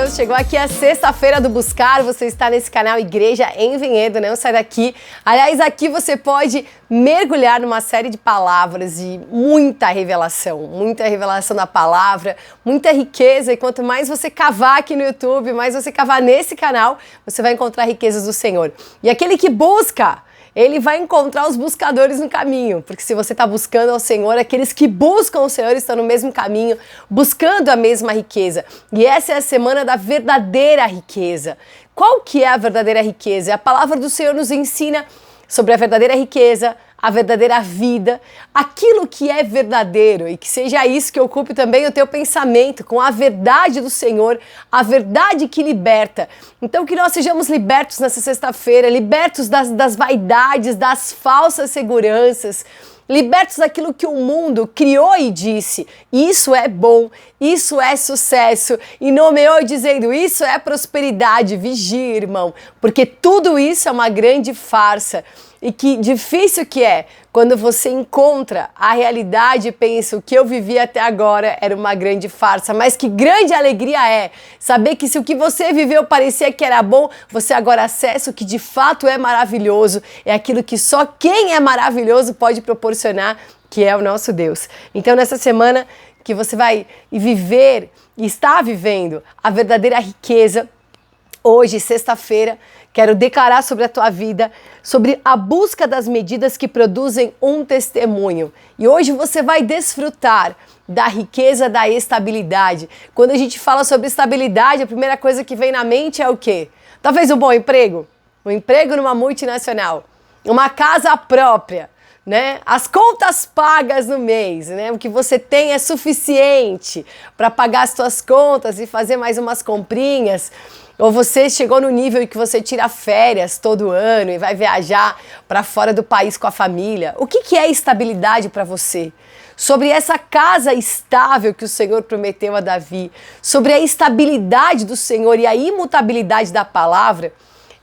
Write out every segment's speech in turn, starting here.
Deus! Chegou aqui a sexta-feira do Buscar, você está nesse canal Igreja em Vinhedo, não sai daqui. Aliás, aqui você pode mergulhar numa série de palavras e muita revelação da palavra, muita riqueza, e quanto mais você cavar aqui no YouTube, mais você cavar nesse canal, você vai encontrar riquezas do Senhor. E aquele que busca, ele vai encontrar os buscadores no caminho, porque se você está buscando ao Senhor, aqueles que buscam o Senhor estão no mesmo caminho, buscando a mesma riqueza. E essa é a semana da verdadeira riqueza. Qual que é a verdadeira riqueza? A palavra do Senhor nos ensina sobre a verdadeira riqueza, a verdadeira vida, aquilo que é verdadeiro, e que seja isso que ocupe também o teu pensamento, com a verdade do Senhor, a verdade que liberta. Então que nós sejamos libertos nessa sexta-feira, libertos das vaidades, das falsas seguranças, libertos daquilo que o mundo criou e disse, isso é bom, isso é sucesso, e nomeou dizendo, isso é prosperidade. Vigia, irmão, porque tudo isso é uma grande farsa. E que difícil que é quando você encontra a realidade e pensa, o que eu vivi até agora era uma grande farsa, mas que grande alegria é saber que se o que você viveu parecia que era bom, você agora acessa o que de fato é maravilhoso, é aquilo que só quem é maravilhoso pode proporcionar, que é o nosso Deus. Então nessa semana que você vai viver e está vivendo a verdadeira riqueza, hoje, sexta-feira, quero declarar sobre a tua vida, sobre a busca das medidas que produzem um testemunho. E hoje você vai desfrutar da riqueza da estabilidade. Quando a gente fala sobre estabilidade, a primeira coisa que vem na mente é o quê? Talvez um bom emprego, um emprego numa multinacional, uma casa própria, né? As contas pagas no mês, né? O que você tem é suficiente para pagar as suas contas e fazer mais umas comprinhas. Ou você chegou no nível em que você tira férias todo ano e vai viajar para fora do país com a família. O que é estabilidade para você? Sobre essa casa estável que o Senhor prometeu a Davi, sobre a estabilidade do Senhor e a imutabilidade da palavra,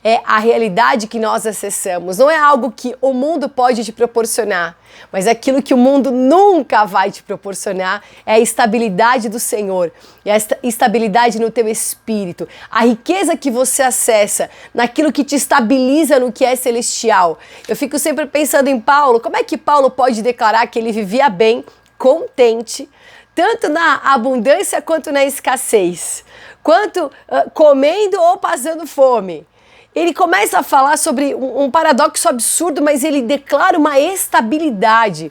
é a realidade que nós acessamos. Não é algo que o mundo pode te proporcionar, mas aquilo que o mundo nunca vai te proporcionar é a estabilidade do Senhor, é a estabilidade no teu espírito, a riqueza que você acessa naquilo que te estabiliza no que é celestial. Eu fico sempre pensando em Paulo, como é que Paulo pode declarar que ele vivia bem, contente, tanto na abundância quanto na escassez, quanto comendo ou passando fome? Ele começa a falar sobre um paradoxo absurdo, mas ele declara uma estabilidade,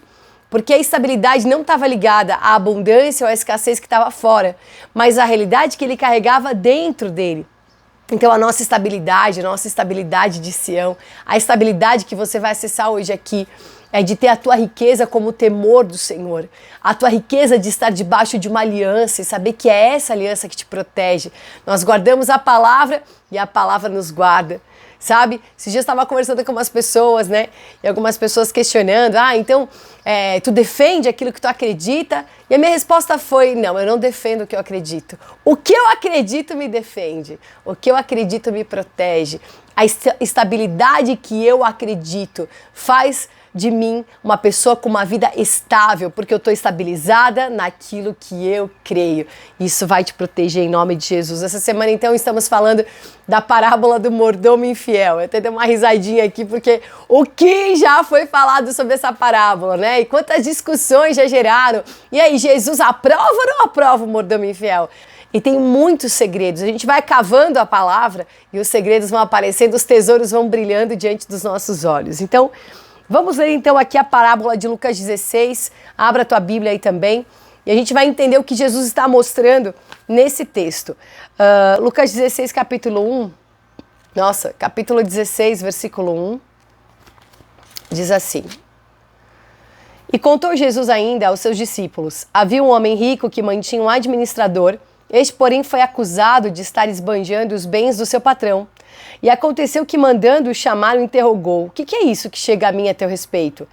porque a estabilidade não estava ligada à abundância ou à escassez que estava fora, mas à realidade que ele carregava dentro dele. Então a nossa estabilidade de Sião, a estabilidade que você vai acessar hoje aqui, é de ter a tua riqueza como o temor do Senhor, a tua riqueza de estar debaixo de uma aliança e saber que é essa aliança que te protege. Nós guardamos a palavra e a palavra nos guarda, sabe? Esses dias eu estava conversando com umas pessoas, né? E algumas pessoas questionando, então tu defende aquilo que tu acredita? E a minha resposta foi, não, eu não defendo o que eu acredito. O que eu acredito me defende, o que eu acredito me protege. A estabilidade que eu acredito faz de mim uma pessoa com uma vida estável, porque eu estou estabilizada naquilo que eu creio. Isso vai te proteger em nome de Jesus. Essa semana, então, estamos falando da parábola do mordomo infiel. Eu até dei uma risadinha aqui, porque o que já foi falado sobre essa parábola, né? E quantas discussões já geraram. E aí, Jesus aprova ou não aprova o mordomo infiel? E tem muitos segredos. A gente vai cavando a palavra e os segredos vão aparecendo, os tesouros vão brilhando diante dos nossos olhos. Então, vamos ler então aqui a parábola de Lucas 16, abra a tua Bíblia aí também, e a gente vai entender o que Jesus está mostrando nesse texto. Lucas 16, capítulo 1, capítulo 16, versículo 1, diz assim: E contou Jesus ainda aos seus discípulos, havia um homem rico que mantinha um administrador, este porém foi acusado de estar esbanjando os bens do seu patrão. E aconteceu que, mandando-o chamar, o interrogou: O que é isso que chega a mim a teu respeito?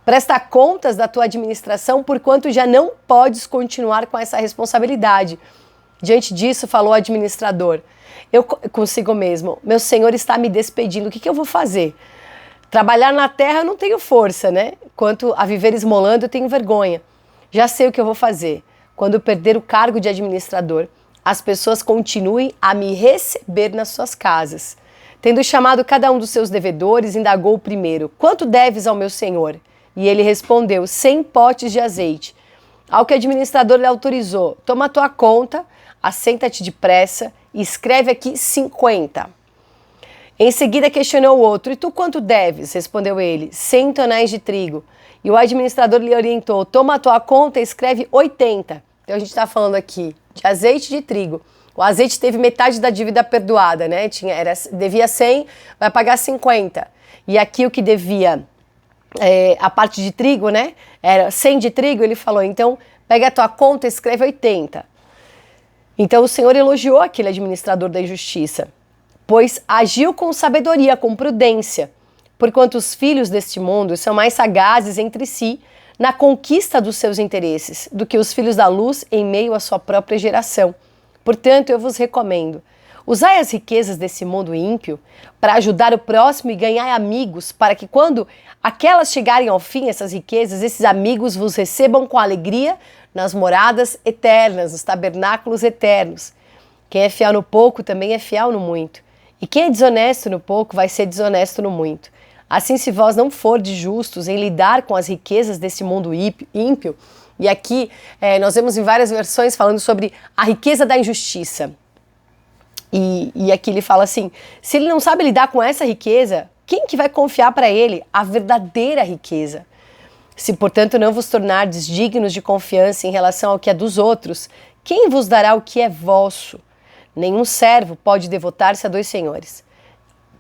Presta contas da tua administração, porquanto já não podes continuar com essa responsabilidade. Diante disso, falou o administrador: Eu consigo mesmo, meu senhor está me despedindo, o que eu vou fazer? Trabalhar na terra eu não tenho força, né? Quanto a viver esmolando, eu tenho vergonha. Já sei o que eu vou fazer. Quando perder o cargo de administrador, as pessoas continuem a me receber nas suas casas. Tendo chamado cada um dos seus devedores, indagou o primeiro: quanto deves ao meu senhor? E ele respondeu: 100 potes de azeite. Ao que o administrador lhe autorizou: toma a tua conta, assenta-te depressa e escreve aqui 50. Em seguida questionou o outro: e tu quanto deves? Respondeu ele: 100 tonéis de trigo. E o administrador lhe orientou: toma a tua conta e escreve 80. Então a gente está falando aqui de azeite de trigo. O azeite teve metade da dívida perdoada, né? Devia 100, vai pagar 50. E aqui o que devia, a parte de trigo, né? Era 100 de trigo, ele falou: então pega a tua conta e escreve 80. Então o Senhor elogiou aquele administrador da injustiça, pois agiu com sabedoria, com prudência, porquanto os filhos deste mundo são mais sagazes entre si na conquista dos seus interesses do que os filhos da luz em meio à sua própria geração. Portanto, eu vos recomendo: usai as riquezas desse mundo ímpio para ajudar o próximo e ganhar amigos, para que quando aquelas chegarem ao fim, essas riquezas, esses amigos vos recebam com alegria nas moradas eternas, nos tabernáculos eternos. Quem é fiel no pouco também é fiel no muito. E quem é desonesto no pouco vai ser desonesto no muito. Assim, se vós não fordes justos em lidar com as riquezas desse mundo ímpio, e aqui nós vemos em várias versões falando sobre a riqueza da injustiça. E aqui ele fala assim: se ele não sabe lidar com essa riqueza, quem que vai confiar para ele a verdadeira riqueza? Se, portanto, não vos tornardes dignos de confiança em relação ao que é dos outros, quem vos dará o que é vosso? Nenhum servo pode devotar-se a dois senhores,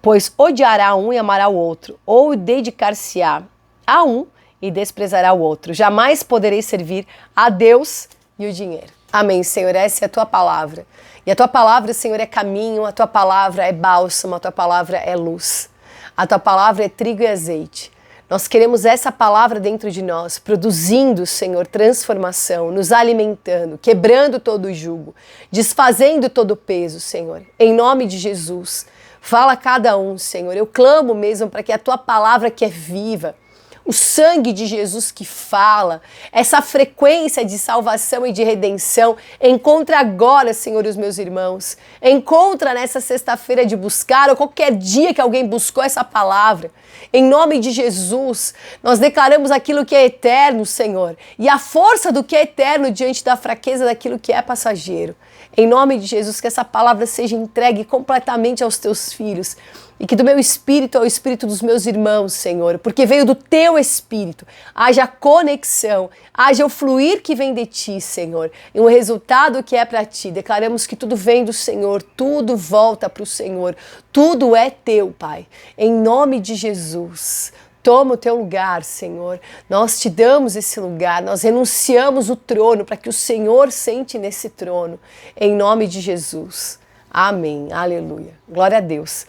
pois odiará um e amará o outro, ou dedicar-se-á a um e desprezará o outro. Jamais podereis servir a Deus e o dinheiro. Amém, Senhor, essa é a tua palavra. E a tua palavra, Senhor, é caminho, a tua palavra é bálsamo, a tua palavra é luz. A tua palavra é trigo e azeite. Nós queremos essa palavra dentro de nós, produzindo, Senhor, transformação, nos alimentando, quebrando todo o jugo, desfazendo todo o peso, Senhor. Em nome de Jesus, fala a cada um, Senhor. Eu clamo mesmo para que a tua palavra, que é viva, o sangue de Jesus que fala, essa frequência de salvação e de redenção, encontra agora, Senhor, os meus irmãos. Encontra nessa sexta-feira de buscar, ou qualquer dia que alguém buscou essa palavra. Em nome de Jesus, nós declaramos aquilo que é eterno, Senhor, e a força do que é eterno diante da fraqueza daquilo que é passageiro. Em nome de Jesus, que essa palavra seja entregue completamente aos teus filhos, e que do meu espírito ao espírito dos meus irmãos, Senhor, porque veio do teu espírito, haja conexão, haja o fluir que vem de ti, Senhor, e um resultado que é para ti. Declaramos que tudo vem do Senhor, tudo volta para o Senhor, tudo é teu, Pai. Em nome de Jesus, toma o teu lugar, Senhor. Nós te damos esse lugar, nós renunciamos o trono para que o Senhor sente nesse trono, em nome de Jesus. Amém, aleluia, glória a Deus.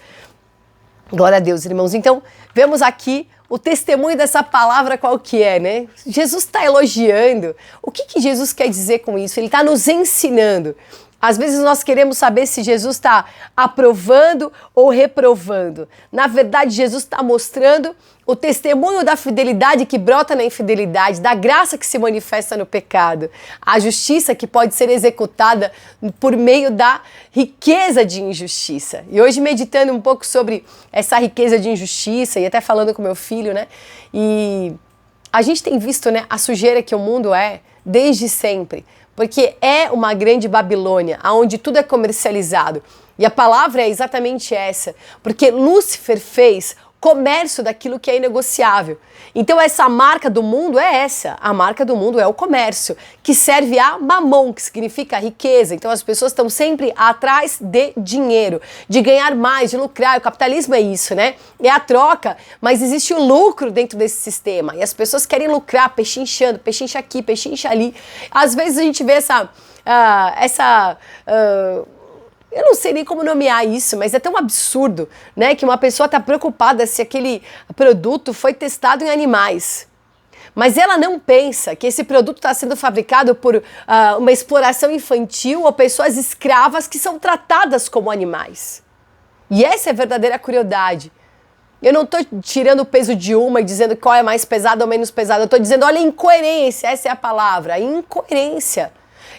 Glória a Deus, irmãos. Então, vemos aqui o testemunho dessa palavra qual que é, né? Jesus está elogiando. O que Jesus quer dizer com isso? Ele está nos ensinando. Às vezes nós queremos saber se Jesus está aprovando ou reprovando. Na verdade, Jesus está mostrando o testemunho da fidelidade que brota na infidelidade, da graça que se manifesta no pecado, a justiça que pode ser executada por meio da riqueza de injustiça. E hoje, meditando um pouco sobre essa riqueza de injustiça e até falando com meu filho, né? E a gente tem visto, né, a sujeira que o mundo é desde sempre. Porque é uma grande Babilônia, onde tudo é comercializado. E a palavra é exatamente essa. Porque Lúcifer fez comércio daquilo que é inegociável. Então essa marca do mundo é essa. A marca do mundo é o comércio, que serve a mamon, que significa riqueza. Então as pessoas estão sempre atrás de dinheiro, de ganhar mais, de lucrar. O capitalismo é isso, né? É a troca, mas existe o lucro dentro desse sistema. E as pessoas querem lucrar, pechinchando, pechincha aqui, pechincha ali. Às vezes a gente vê eu não sei nem como nomear isso, mas é tão absurdo, né, que uma pessoa está preocupada se aquele produto foi testado em animais. Mas ela não pensa que esse produto está sendo fabricado por uma exploração infantil ou pessoas escravas que são tratadas como animais. E essa é a verdadeira crueldade. Eu não estou tirando o peso de uma e dizendo qual é mais pesado ou menos pesado. Eu estou dizendo, olha a incoerência, essa é a palavra, a incoerência.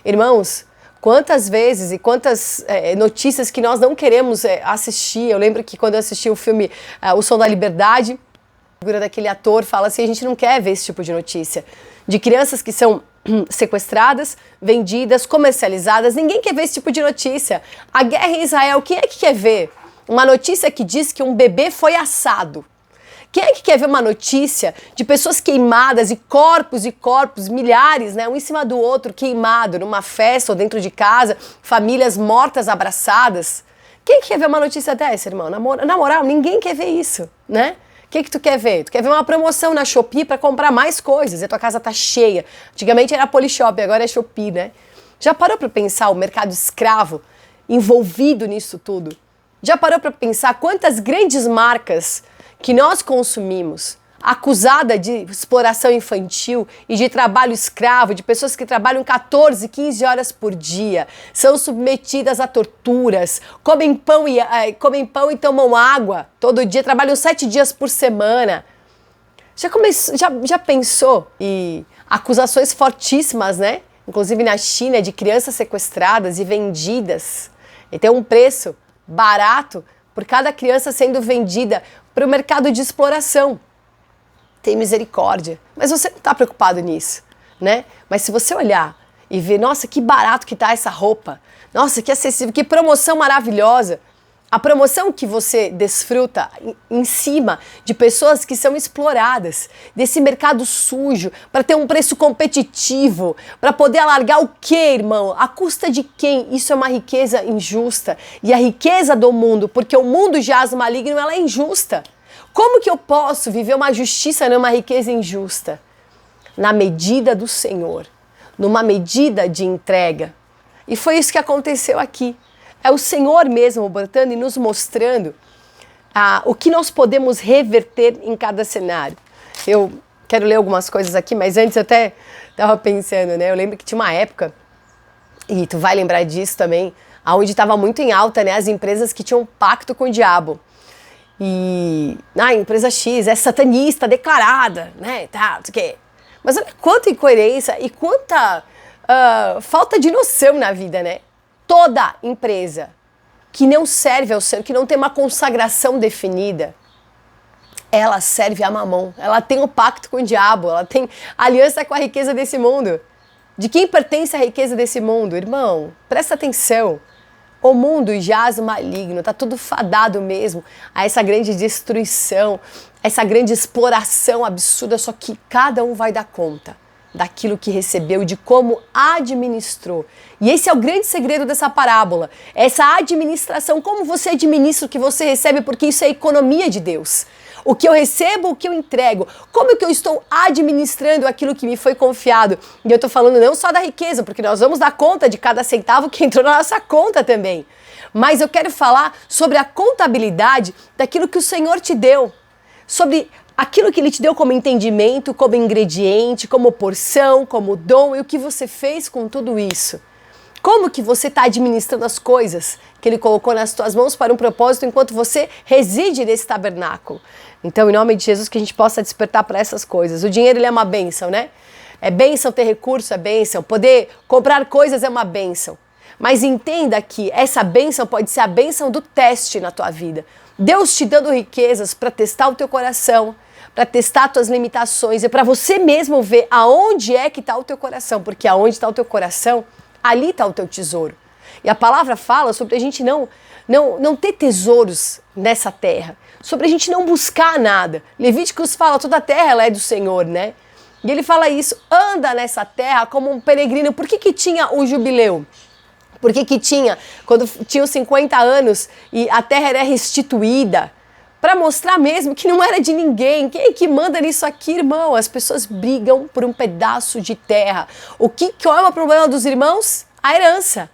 Irmãos, Quantas vezes e quantas notícias que nós não queremos assistir. Eu lembro que quando eu assisti o filme O Som da Liberdade, a figura daquele ator fala assim, a gente não quer ver esse tipo de notícia. De crianças que são sequestradas, vendidas, comercializadas, ninguém quer ver esse tipo de notícia. A guerra em Israel, quem é que quer ver uma notícia que diz que um bebê foi assado? Quem é que quer ver uma notícia de pessoas queimadas e corpos, milhares, né, um em cima do outro, queimado numa festa ou dentro de casa, famílias mortas abraçadas? Quem é que quer ver uma notícia dessa, irmão? Na moral, ninguém quer ver isso, né? O que tu quer ver? Tu quer ver uma promoção na Shopee para comprar mais coisas e a tua casa tá cheia. Antigamente era Polishop, agora é Shopee, né? Já parou para pensar o mercado escravo envolvido nisso tudo? Já parou para pensar quantas grandes marcas que nós consumimos, acusada de exploração infantil e de trabalho escravo, de pessoas que trabalham 14, 15 horas por dia, são submetidas a torturas, comem pão e tomam água todo dia, trabalham 7 dias por semana. Já pensou? E acusações fortíssimas, né? Inclusive na China, de crianças sequestradas e vendidas. E tem um preço barato por cada criança sendo vendida para o mercado de exploração. Tem misericórdia. Mas você não está preocupado nisso, né? Mas se você olhar e ver, nossa, que barato que tá essa roupa. Nossa, que acessível, que promoção maravilhosa. A promoção que você desfruta em cima de pessoas que são exploradas, desse mercado sujo, para ter um preço competitivo, para poder alargar o quê, irmão? À custa de quem? Isso é uma riqueza injusta. E a riqueza do mundo, porque o mundo jaz maligno, ela é injusta. Como que eu posso viver uma justiça numa riqueza injusta? Na medida do Senhor, numa medida de entrega. E foi isso que aconteceu aqui. É o Senhor mesmo botando e nos mostrando o que nós podemos reverter em cada cenário. Eu quero ler algumas coisas aqui, mas antes eu até estava pensando, né? Eu lembro que tinha uma época, e tu vai lembrar disso também, onde estava muito em alta, né? As empresas que tinham pacto com o diabo. E a empresa X é satanista declarada, né? Tá, não sei o quê. Mas olha quanta incoerência e quanta falta de noção na vida, né? Toda empresa que não serve ao Senhor, que não tem uma consagração definida, ela serve a Mamon. Ela tem um pacto com o diabo, ela tem aliança com a riqueza desse mundo. De quem pertence a riqueza desse mundo? Irmão, presta atenção. O mundo jaz maligno, está tudo fadado mesmo a essa grande destruição, essa grande exploração absurda, só que cada um vai dar conta daquilo que recebeu, de como administrou. E esse é o grande segredo dessa parábola, essa administração, como você administra o que você recebe, porque isso é a economia de Deus. O que eu recebo, o que eu entrego, como é que eu estou administrando aquilo que me foi confiado. E eu estou falando não só da riqueza, porque nós vamos dar conta de cada centavo que entrou na nossa conta também. Mas eu quero falar sobre a contabilidade daquilo que o Senhor te deu, sobre aquilo que Ele te deu como entendimento, como ingrediente, como porção, como dom, e o que você fez com tudo isso. Como que você está administrando as coisas que Ele colocou nas tuas mãos para um propósito enquanto você reside nesse tabernáculo? Então, em nome de Jesus, que a gente possa despertar para essas coisas. O dinheiro, ele é uma bênção, né? É bênção ter recurso, é bênção. Poder comprar coisas é uma bênção. Mas entenda que essa bênção pode ser a bênção do teste na tua vida. Deus te dando riquezas para testar o teu coração, para testar as tuas limitações e para você mesmo ver aonde é que está o teu coração. Porque aonde está o teu coração, ali está o teu tesouro. E a palavra fala sobre a gente não ter tesouros nessa terra, sobre a gente não buscar nada. Levíticos fala, toda a terra ela é do Senhor, né? E ele fala isso, anda nessa terra como um peregrino. Por que tinha o jubileu? Por que tinha, quando tinha os 50 anos e a terra era restituída? Para mostrar mesmo que não era de ninguém. Quem é que manda nisso aqui, irmão? As pessoas brigam por um pedaço de terra. Qual é o problema dos irmãos? A herança.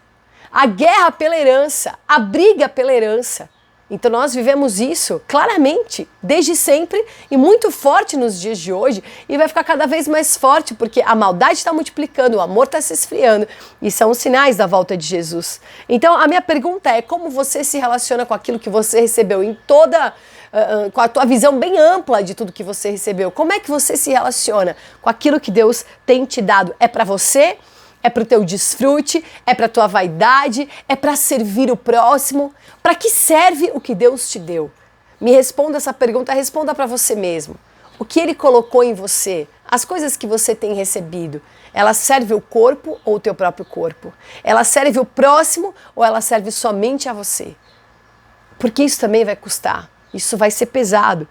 A guerra pela herança. A briga pela herança. Então nós vivemos isso claramente, desde sempre, e muito forte nos dias de hoje, e vai ficar cada vez mais forte, porque a maldade está multiplicando, o amor está se esfriando, e são os sinais da volta de Jesus. Então a minha pergunta é, como você se relaciona com aquilo que você recebeu em toda... com a tua visão bem ampla de tudo que você recebeu? Como é que você se relaciona com aquilo que Deus tem te dado? É para você? É para o teu desfrute? É para a tua vaidade? É para servir o próximo? Para que serve o que Deus te deu? Me responda essa pergunta, responda para você mesmo. O que Ele colocou em você, as coisas que você tem recebido, ela serve o corpo ou o teu próprio corpo? Ela serve o próximo ou ela serve somente a você? Porque isso também vai custar, isso vai ser pesado.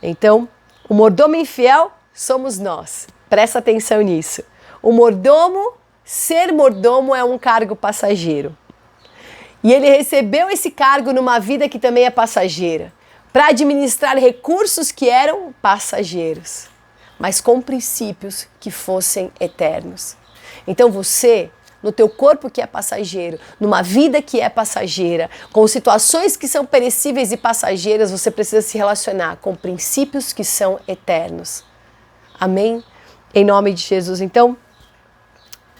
Então, o mordomo infiel somos nós. Presta atenção nisso. O mordomo, ser mordomo é um cargo passageiro. E ele recebeu esse cargo numa vida que também é passageira, para administrar recursos que eram passageiros, mas com princípios que fossem eternos. Então você, no teu corpo que é passageiro, numa vida que é passageira, com situações que são perecíveis e passageiras, você precisa se relacionar com princípios que são eternos. Amém? Em nome de Jesus. Então,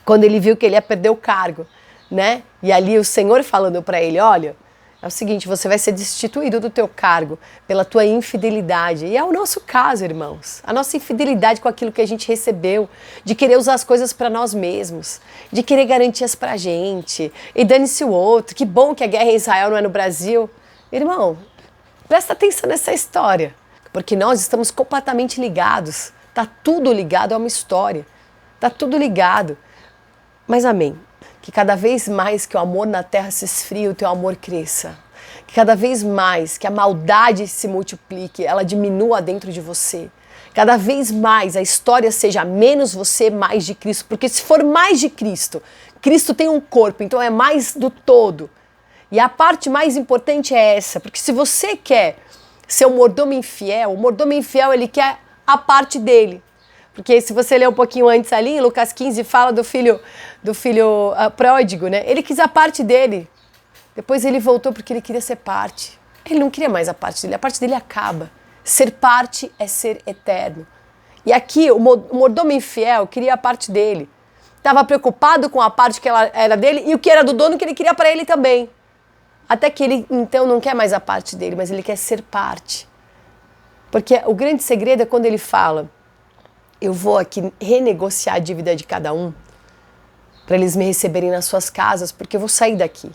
quando ele viu que ele ia perder o cargo, né? E ali o Senhor falando para ele, olha, é o seguinte, você vai ser destituído do teu cargo pela tua infidelidade. E é o nosso caso, irmãos. A nossa infidelidade com aquilo que a gente recebeu, de querer usar as coisas para nós mesmos, de querer garantias para a gente. E dane-se o outro. Que bom que a guerra em Israel não é no Brasil. Irmão, presta atenção nessa história, porque nós estamos completamente ligados. Tá tudo ligado a uma história. Tá tudo ligado. Mas amém. Que cada vez mais que o amor na terra se esfrie, o teu amor cresça. Que cada vez mais que a maldade se multiplique, ela diminua dentro de você. Cada vez mais a história seja menos você, mais de Cristo. Porque se for mais de Cristo, Cristo tem um corpo, então é mais do todo. E a parte mais importante é essa. Porque se você quer ser um mordomo infiel, o mordomo infiel ele quer a parte dele. Porque se você ler um pouquinho antes ali, em Lucas 15, fala do filho pródigo, né? Ele quis a parte dele. Depois ele voltou porque ele queria ser parte. Ele não queria mais a parte dele acaba. Ser parte é ser eterno. E aqui o mordomo infiel queria a parte dele. Estava preocupado com a parte que era dele e o que era do dono que ele queria para ele também. Até que ele então não quer mais a parte dele, mas ele quer ser parte. Porque o grande segredo é quando ele fala, eu vou aqui renegociar a dívida de cada um para eles me receberem nas suas casas, porque eu vou sair daqui.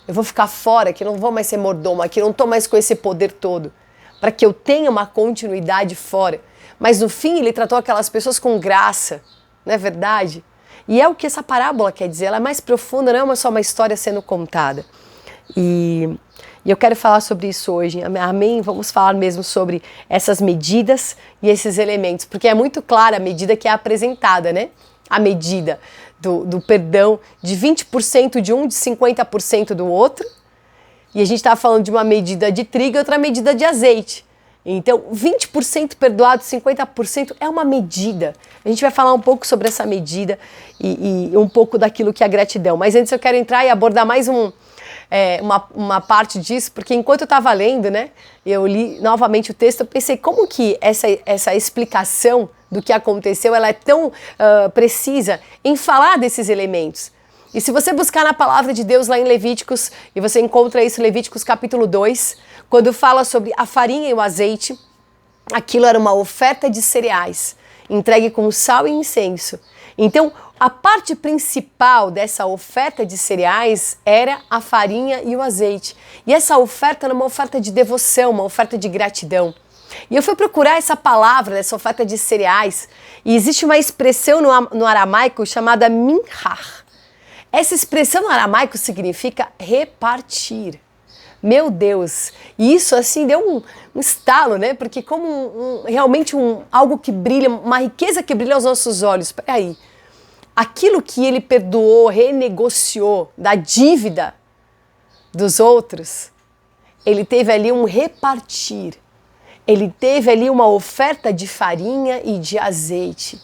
Eu vou ficar fora, que eu não vou mais ser mordomo aqui, eu não estou mais com esse poder todo, para que eu tenha uma continuidade fora. Mas no fim ele tratou aquelas pessoas com graça, não é verdade? E é o que essa parábola quer dizer, ela é mais profunda, não é só uma história sendo contada. E eu quero falar sobre isso hoje, amém? Vamos falar mesmo sobre essas medidas e esses elementos, porque é muito clara a medida que é apresentada, né? A medida do perdão de 20% de um, de 50% do outro. E a gente está falando de uma medida de trigo e outra medida de azeite. Então, 20% perdoado, 50% é uma medida. A gente vai falar um pouco sobre essa medida e um pouco daquilo que é a gratidão. Mas antes eu quero entrar e abordar mais uma parte disso, porque enquanto eu estava lendo, né, eu li novamente o texto, eu pensei como que essa explicação do que aconteceu, ela é tão precisa em falar desses elementos. E se você buscar na palavra de Deus lá em Levíticos, e você encontra isso em Levíticos capítulo 2, quando fala sobre a farinha e o azeite, aquilo era uma oferta de cereais, entregue com sal e incenso. Então, a parte principal dessa oferta de cereais era a farinha e o azeite. E essa oferta era uma oferta de devoção, uma oferta de gratidão. E eu fui procurar essa palavra, essa oferta de cereais, e existe uma expressão no aramaico chamada minhar. Essa expressão no aramaico significa repartir. Meu Deus! E isso assim deu um estalo, né? Porque como realmente algo que brilha, uma riqueza que brilha aos nossos olhos. Peraí, aquilo que ele perdoou, renegociou da dívida dos outros, ele teve ali um repartir. Ele teve ali uma oferta de farinha e de azeite.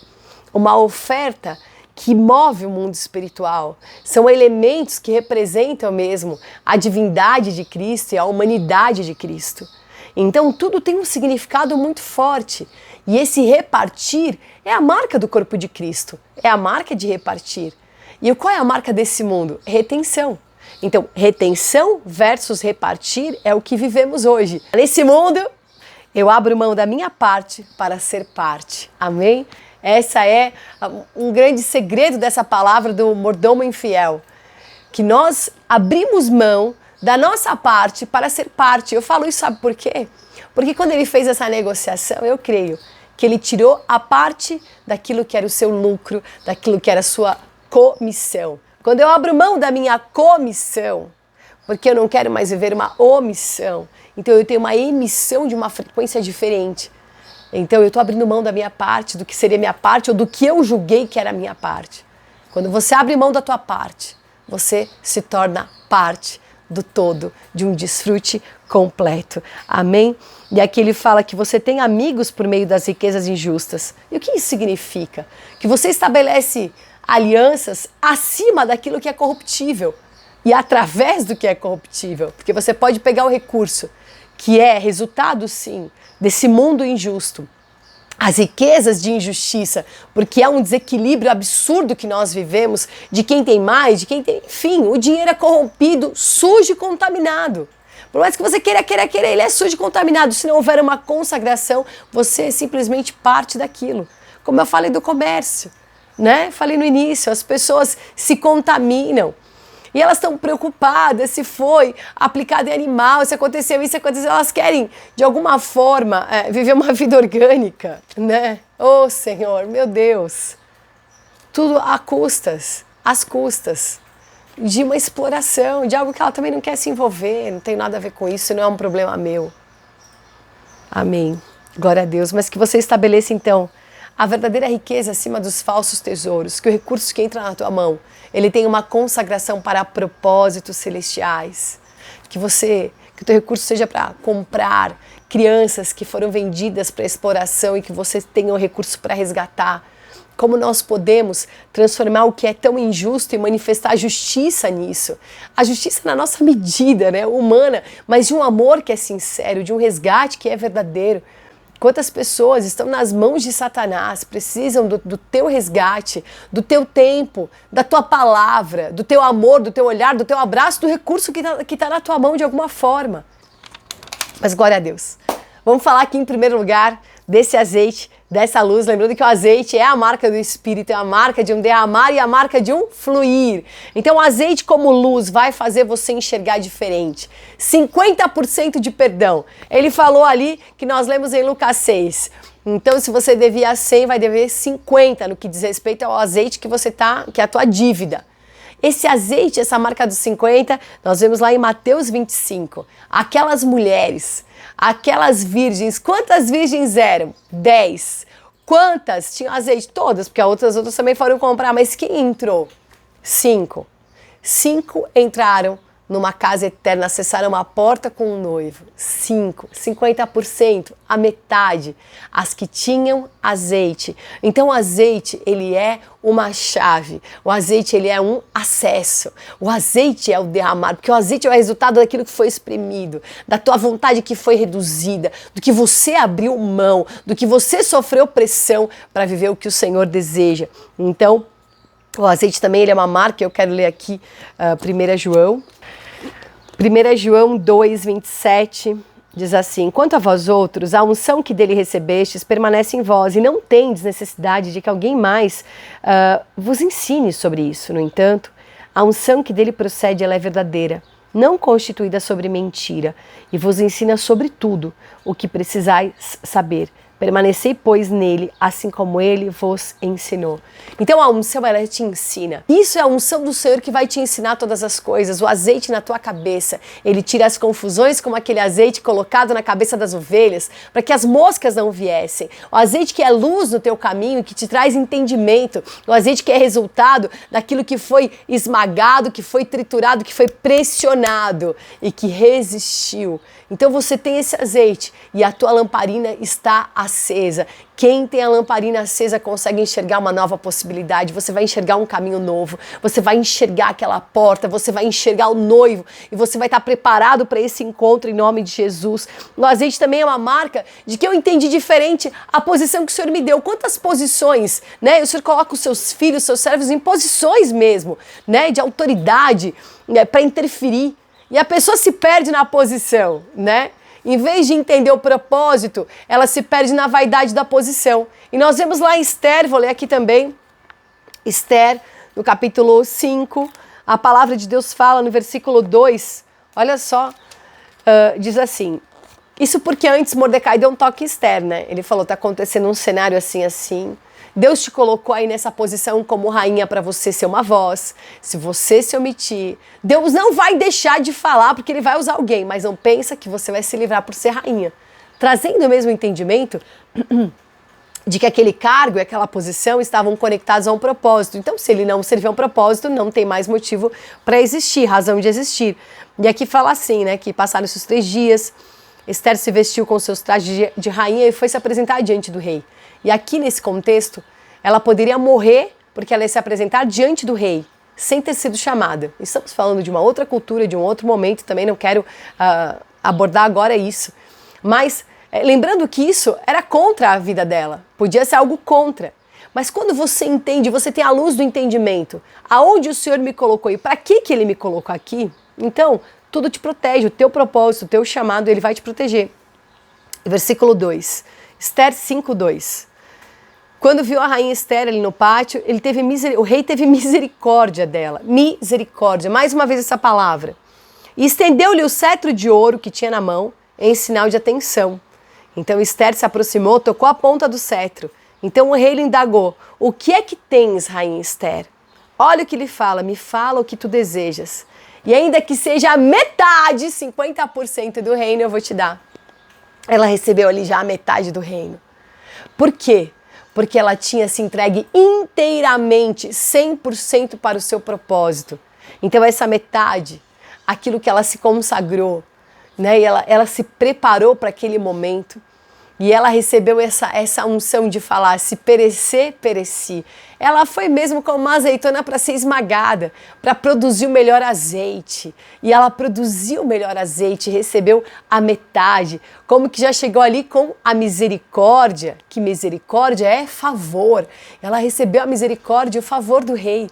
Uma oferta que move o mundo espiritual. São elementos que representam mesmo a divindade de Cristo e a humanidade de Cristo. Então tudo tem um significado muito forte. E esse repartir é a marca do corpo de Cristo. É a marca de repartir. E qual é a marca desse mundo? Retenção. Então, retenção versus repartir é o que vivemos hoje. Nesse mundo, eu abro mão da minha parte para ser parte. Amém? Essa é um grande segredo dessa palavra do mordomo infiel. Que nós abrimos mão da nossa parte para ser parte. Eu falo isso, sabe por quê? Porque quando ele fez essa negociação, eu creio que ele tirou a parte daquilo que era o seu lucro, daquilo que era a sua comissão. Quando eu abro mão da minha comissão, porque eu não quero mais viver uma omissão, então eu tenho uma emissão de uma frequência diferente. Então eu estou abrindo mão da minha parte, do que seria minha parte ou do que eu julguei que era a minha parte. Quando você abre mão da tua parte, você se torna parte do todo, de um desfrute completo. Amém? E aqui ele fala que você tem amigos por meio das riquezas injustas. E o que isso significa? Que você estabelece alianças acima daquilo que é corruptível e através do que é corruptível. Porque você pode pegar o recurso que é resultado, sim, desse mundo injusto, as riquezas de injustiça, porque é um desequilíbrio absurdo que nós vivemos, de quem tem mais, de quem tem... Enfim, o dinheiro é corrompido, sujo e contaminado. Por mais que você queira, ele é sujo e contaminado. Se não houver uma consagração, você é simplesmente parte daquilo. Como eu falei do comércio, né? Falei no início, as pessoas se contaminam. E elas estão preocupadas se foi aplicado em animal, se aconteceu isso, se aconteceu. Elas querem, de alguma forma, viver uma vida orgânica, né? Oh, Senhor, meu Deus. Tudo às custas de uma exploração, de algo que ela também não quer se envolver, não tem nada a ver com isso, não é um problema meu. Amém. Glória a Deus. Mas que você estabeleça, então, a verdadeira riqueza acima dos falsos tesouros, que o recurso que entra na tua mão, ele tem uma consagração para propósitos celestiais. Que o teu recurso seja para comprar crianças que foram vendidas para exploração e que você tenha o recurso para resgatar. Como nós podemos transformar o que é tão injusto e manifestar a justiça nisso. A justiça na nossa medida, né, humana, mas de um amor que é sincero, de um resgate que é verdadeiro. Quantas pessoas estão nas mãos de Satanás, precisam do teu resgate, do teu tempo, da tua palavra, do teu amor, do teu olhar, do teu abraço, do recurso que tá na tua mão de alguma forma. Mas glória a Deus. Vamos falar aqui em primeiro lugar desse azeite, dessa luz, lembrando que o azeite é a marca do Espírito, é a marca de um derramar e a marca de um fluir. Então o azeite como luz vai fazer você enxergar diferente. 50% de perdão. Ele falou ali que nós lemos em Lucas 6. Então se você devia 100, vai dever 50 no que diz respeito ao azeite que é a tua dívida. Esse azeite, essa marca dos 50, nós vemos lá em Mateus 25. Aquelas mulheres, aquelas virgens, quantas virgens eram? 10. Quantas tinham azeite? Todas, porque as outras também foram comprar, mas quem entrou? 5. 5 entraram numa casa eterna, acessaram uma porta com um noivo. 5, 50%, a metade, as que tinham azeite. Então o azeite, ele é uma chave, o azeite, ele é um acesso, o azeite é o derramar, porque o azeite é o resultado daquilo que foi exprimido, da tua vontade que foi reduzida, do que você abriu mão, do que você sofreu pressão para viver o que o Senhor deseja. Então, o azeite também, ele é uma marca, eu quero ler aqui 1 João. 1 João 2, 27, diz assim: quanto a vós outros, a unção que dele recebestes permanece em vós e não tendes necessidade de que alguém mais vos ensine sobre isso. No entanto, a unção que dele procede, ela é verdadeira, não constituída sobre mentira, e vos ensina sobre tudo o que precisais saber. Permanecei, pois, nele, assim como ele vos ensinou. Então a unção, ela te ensina. Isso é a unção do Senhor que vai te ensinar todas as coisas. O azeite na tua cabeça, ele tira as confusões como aquele azeite colocado na cabeça das ovelhas, para que as moscas não viessem. O azeite que é luz no teu caminho, que te traz entendimento. O azeite que é resultado daquilo que foi esmagado, que foi triturado, que foi pressionado e que resistiu. Então você tem esse azeite e a tua lamparina está acesa. Quem tem a lamparina acesa consegue enxergar uma nova possibilidade, você vai enxergar um caminho novo, você vai enxergar aquela porta, você vai enxergar o noivo e você vai estar preparado para esse encontro em nome de Jesus. O azeite também é uma marca de que eu entendi diferente a posição que o Senhor me deu. Quantas posições, né? O Senhor coloca os seus filhos, seus servos em posições mesmo, né? De autoridade, né? Para interferir. E a pessoa se perde na posição, né? Em vez de entender o propósito, ela se perde na vaidade da posição. E nós vemos lá em Esther, vou ler aqui também, Esther, no capítulo 5, a palavra de Deus fala no versículo 2, olha só, diz assim, isso porque antes Mordecai deu um toque em Esther, né? Ele falou, tá acontecendo um cenário assim, assim, Deus te colocou aí nessa posição como rainha para você ser uma voz. Se você se omitir, Deus não vai deixar de falar porque ele vai usar alguém, mas não pensa que você vai se livrar por ser rainha. Trazendo o mesmo entendimento de que aquele cargo e aquela posição estavam conectados a um propósito. Então, se ele não servir a um propósito, não tem mais motivo para existir, razão de existir. E aqui fala assim, né, que passaram-se os 3 dias, Esther se vestiu com seus trajes de rainha e foi se apresentar diante do rei. E aqui nesse contexto, ela poderia morrer porque ela ia se apresentar diante do rei, sem ter sido chamada. Estamos falando de uma outra cultura, de um outro momento, também não quero abordar agora isso. Mas lembrando que isso era contra a vida dela, podia ser algo contra. Mas quando você entende, você tem a luz do entendimento, aonde o Senhor me colocou e para que Ele me colocou aqui, então tudo te protege, o teu propósito, o teu chamado, Ele vai te proteger. Versículo 2, Esther 5:2. Quando viu a rainha Esther ali no pátio, o rei teve misericórdia dela. Misericórdia, mais uma vez essa palavra. E estendeu-lhe o cetro de ouro que tinha na mão, em sinal de atenção. Então Esther se aproximou, tocou a ponta do cetro. Então o rei lhe indagou, o que é que tens, rainha Esther? Olha o que ele fala, me fala o que tu desejas. E ainda que seja a metade, 50% do reino eu vou te dar. Ela recebeu ali já a metade do reino. Por quê? Porque ela tinha se entregue inteiramente, 100% para o seu propósito. Então essa metade, aquilo que ela se consagrou, né? E ela se preparou para aquele momento e ela recebeu essa unção de falar, se perecer, pereci. Ela foi mesmo como uma azeitona para ser esmagada, para produzir o melhor azeite. E ela produziu o melhor azeite, recebeu a metade. Como que já chegou ali com a misericórdia, que misericórdia é favor. Ela recebeu a misericórdia e o favor do rei.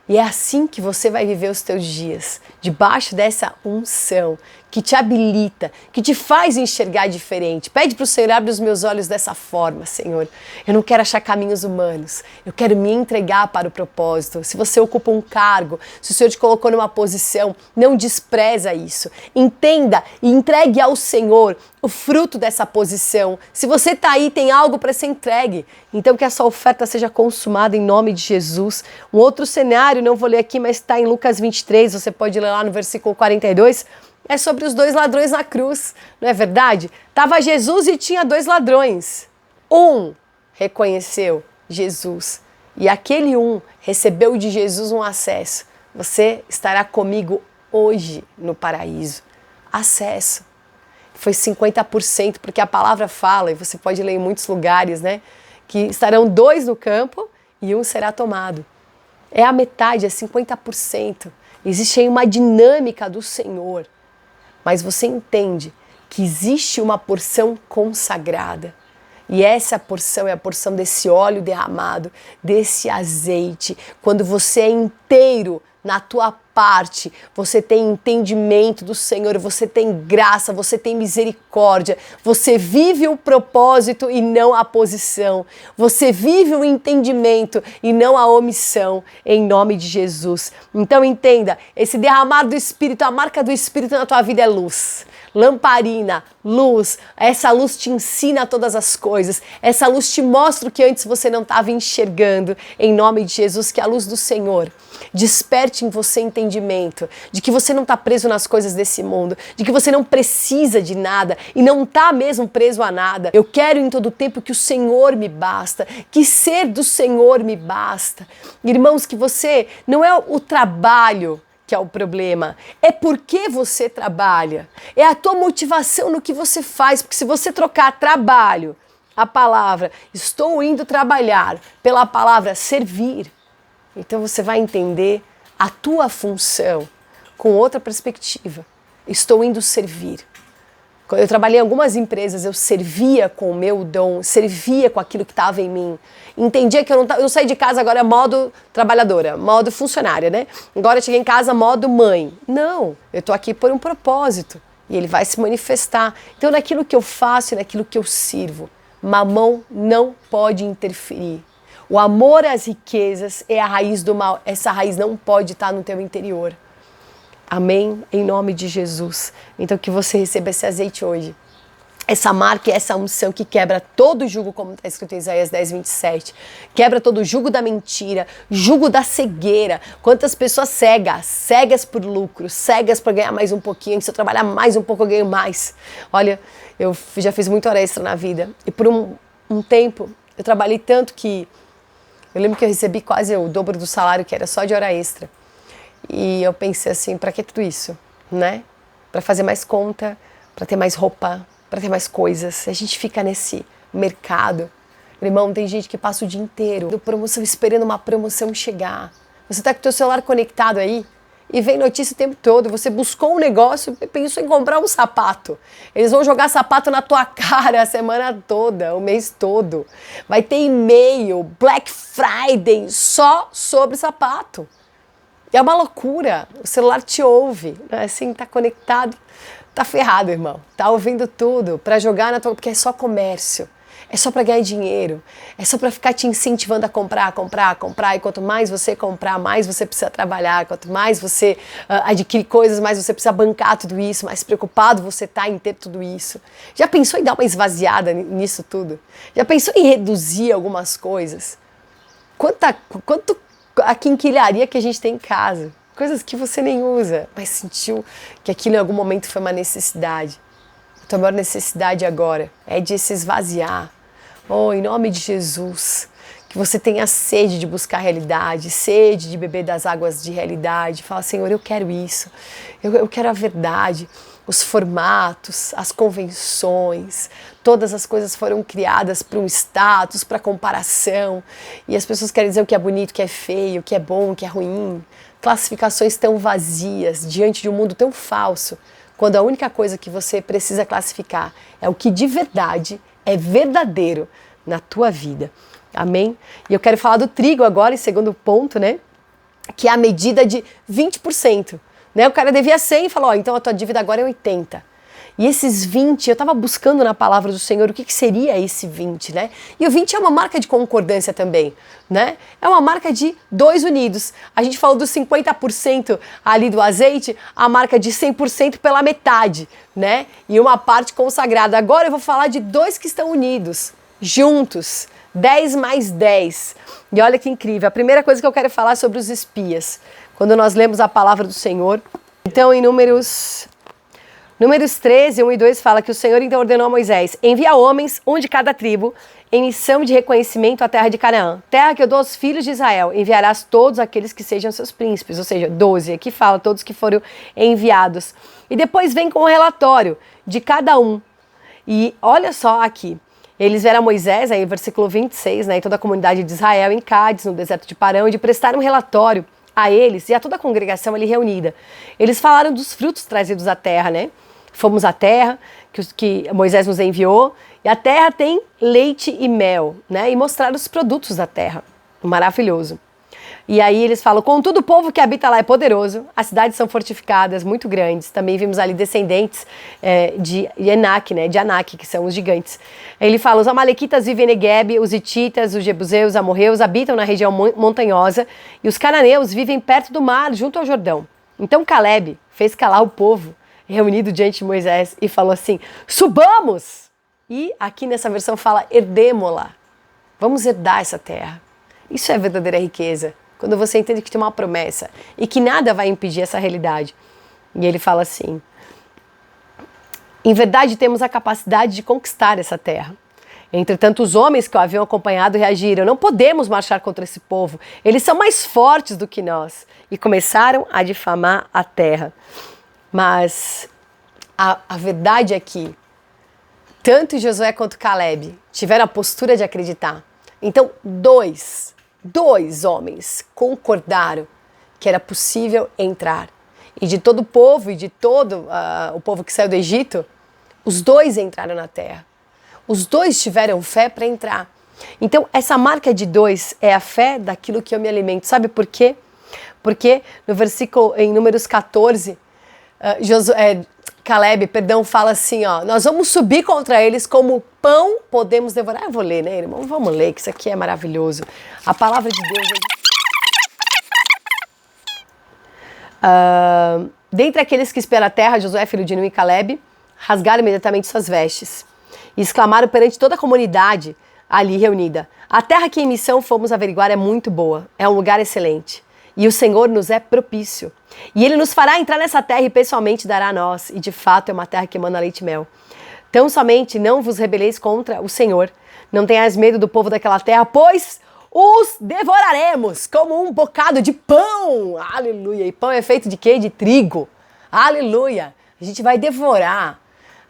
E é assim que você vai viver os teus dias, debaixo dessa unção que te habilita, que te faz enxergar diferente. Pede para o Senhor, abre os meus olhos dessa forma, Senhor. Eu não quero achar caminhos humanos, eu quero me entregar para o propósito. Se você ocupa um cargo, se o Senhor te colocou numa posição, não despreza isso. Entenda e entregue ao Senhor o fruto dessa posição. Se você está aí, tem algo para ser entregue. Então que essa oferta seja consumada em nome de Jesus. Um outro cenário, não vou ler aqui, mas está em Lucas 23, você pode ler lá no versículo 42, é sobre os 2 ladrões na cruz, não é verdade? Tava Jesus e tinha 2 ladrões. Um reconheceu Jesus e aquele recebeu de Jesus um acesso. Você estará comigo hoje no paraíso. Acesso. Foi 50%, porque a palavra fala, e você pode ler em muitos lugares, né? Que estarão 2 no campo e 1 será tomado. É a metade, é 50%. Existe aí uma dinâmica do Senhor. Mas você entende que existe uma porção consagrada. E essa porção é a porção desse óleo derramado, desse azeite. Quando você é inteiro na tua parte, você tem entendimento do Senhor, você tem graça, você tem misericórdia, você vive o propósito e não a posição, você vive o entendimento e não a omissão, em nome de Jesus. Então entenda, esse derramar do Espírito, a marca do Espírito na tua vida é luz. Lamparina, luz, essa luz te ensina todas as coisas, essa luz te mostra o que antes você não estava enxergando, em nome de Jesus, que a luz do Senhor desperte em você entendimento, de que você não está preso nas coisas desse mundo, de que você não precisa de nada e não está mesmo preso a nada. Eu quero em todo tempo que o Senhor me basta, que ser do Senhor me basta. Irmãos, que você não é o trabalho que é o problema, é porque você trabalha, é a tua motivação no que você faz, porque se você trocar trabalho, a palavra estou indo trabalhar, pela palavra servir, então você vai entender a tua função com outra perspectiva. Estou indo servir. Quando eu trabalhei em algumas empresas, eu servia com o meu dom, servia com aquilo que estava em mim. Entendia que eu não saí de casa agora modo trabalhadora, modo funcionária, né? Agora eu cheguei em casa modo mãe. Não, eu estou aqui por um propósito. E ele vai se manifestar. Então, naquilo que eu faço e naquilo que eu sirvo, Mamão não pode interferir. O amor às riquezas é a raiz do mal. Essa raiz não pode estar no teu interior. Amém? Em nome de Jesus. Então, que você receba esse azeite hoje. Essa marca e essa unção que quebra todo o jugo, como está escrito em Isaías 10, 27. Quebra todo o jugo da mentira, jugo da cegueira. Quantas pessoas cegas por lucro, cegas para ganhar mais um pouquinho. Se eu trabalhar mais um pouco, eu ganho mais. Olha, eu já fiz muito hora extra na vida. E por um tempo, eu trabalhei tanto que... Eu lembro que eu recebi quase o dobro do salário, que era só de hora extra. E eu pensei assim, para que tudo isso, né? Para fazer mais conta, para ter mais roupa, para ter mais coisas. A gente fica nesse mercado. Irmão, tem gente que passa o dia inteiro promoção, esperando uma promoção chegar. Você tá com o teu celular conectado aí e vem notícia o tempo todo. Você buscou um negócio e pensou em comprar um sapato. Eles vão jogar sapato na tua cara a semana toda, o mês todo. Vai ter e-mail, Black Friday, só sobre sapato. É uma loucura. O celular te ouve, né? Assim, tá conectado. Tá ferrado, irmão. Tá ouvindo tudo para jogar na tua... Porque é só comércio. É só para ganhar dinheiro. É só para ficar te incentivando a comprar. E quanto mais você comprar, mais você precisa trabalhar. Quanto mais você adquire coisas, mais você precisa bancar tudo isso. Mais preocupado você tá em ter tudo isso. Já pensou em dar uma esvaziada nisso tudo? Já pensou em reduzir algumas coisas? Quanto a quinquilharia que a gente tem em casa? Coisas que você nem usa, mas sentiu que aquilo em algum momento foi uma necessidade. A tua maior necessidade agora é de se esvaziar. Oh, em nome de Jesus, que você tenha sede de buscar a realidade, sede de beber das águas de realidade. Fala, Senhor, eu quero isso, eu quero a verdade. Os formatos, as convenções, todas as coisas foram criadas para um status, para comparação. E as pessoas querem dizer o que é bonito, o que é feio, o que é bom, o que é ruim. Classificações tão vazias diante de um mundo tão falso, quando a única coisa que você precisa classificar é o que de verdade é verdadeiro na tua vida. Amém? E eu quero falar do trigo agora, em segundo ponto, né? Que é a medida de 20%. Né? O cara devia 100 e falou, então a tua dívida agora é 80. E esses 20, eu estava buscando na palavra do Senhor o que seria esse 20, né? E o 20 é uma marca de concordância também, né? É uma marca de dois unidos. A gente falou dos 50% ali do azeite, a marca de 100% pela metade, né? E uma parte consagrada. Agora eu vou falar de dois que estão unidos, juntos, 10 mais 10. E olha que incrível. A primeira coisa que eu quero falar é sobre os espias. Quando nós lemos a palavra do Senhor, então em Números 13, 1 e 2 fala que o Senhor então ordenou a Moisés: envia homens, um de cada tribo, em missão de reconhecimento à terra de Canaã, terra que eu dou aos filhos de Israel. Enviarás todos aqueles que sejam seus príncipes, ou seja, 12, aqui fala todos que foram enviados. E depois vem com o relatório de cada um. E olha só aqui, eles vieram a Moisés, aí versículo 26, né, e toda a comunidade de Israel em Cádiz, no deserto de Parão, e de prestar um relatório a eles e a toda a congregação ali reunida. Eles falaram dos frutos trazidos à terra, né? Fomos à terra que Moisés nos enviou, e a terra tem leite e mel, né? E mostraram os produtos da terra. Maravilhoso. E aí eles falam, contudo o povo que habita lá é poderoso, as cidades são fortificadas, muito grandes. Também vimos ali descendentes de Enac, né? De Anak, que são os gigantes. Ele fala, os amalequitas vivem em Negueb, os hititas, os jebuseus, os amorreus habitam na região montanhosa, e os cananeus vivem perto do mar, junto ao Jordão. Então Caleb fez calar o povo reunido diante de Moisés e falou assim, subamos! E aqui nessa versão fala, herdemo-la. Vamos herdar essa terra. Isso é verdadeira riqueza. Quando você entende que tem uma promessa e que nada vai impedir essa realidade. E ele fala assim, em verdade temos a capacidade de conquistar essa terra. Entretanto, os homens que o haviam acompanhado reagiram, não podemos marchar contra esse povo, eles são mais fortes do que nós. E começaram a difamar a terra. Mas a verdade é que tanto Josué quanto Caleb tiveram a postura de acreditar. Então, dois homens concordaram que era possível entrar. E de todo o povo e de todo o povo que saiu do Egito, os dois entraram na terra. Os dois tiveram fé para entrar. Então, essa marca de 2 é a fé daquilo que eu me alimento. Sabe por quê? Porque no versículo, em Números 14, Caleb, perdão, fala assim, ó, nós vamos subir contra eles como pão podemos devorar. Eu vou ler, né, irmão? Vamos ler, que isso aqui é maravilhoso. A palavra de Deus dentre aqueles que esperam a terra, Josué, filho de Nun, e Caleb, rasgaram imediatamente suas vestes e exclamaram perante toda a comunidade ali reunida: a terra que em missão fomos averiguar é muito boa, é um lugar excelente. E o Senhor nos é propício. E Ele nos fará entrar nessa terra e pessoalmente dará a nós. E de fato é uma terra que emana leite e mel. Tão somente não vos rebeleis contra o Senhor. Não tenhais medo do povo daquela terra, pois os devoraremos como um bocado de pão. Aleluia. E pão é feito de quê? De trigo. Aleluia. A gente vai devorar.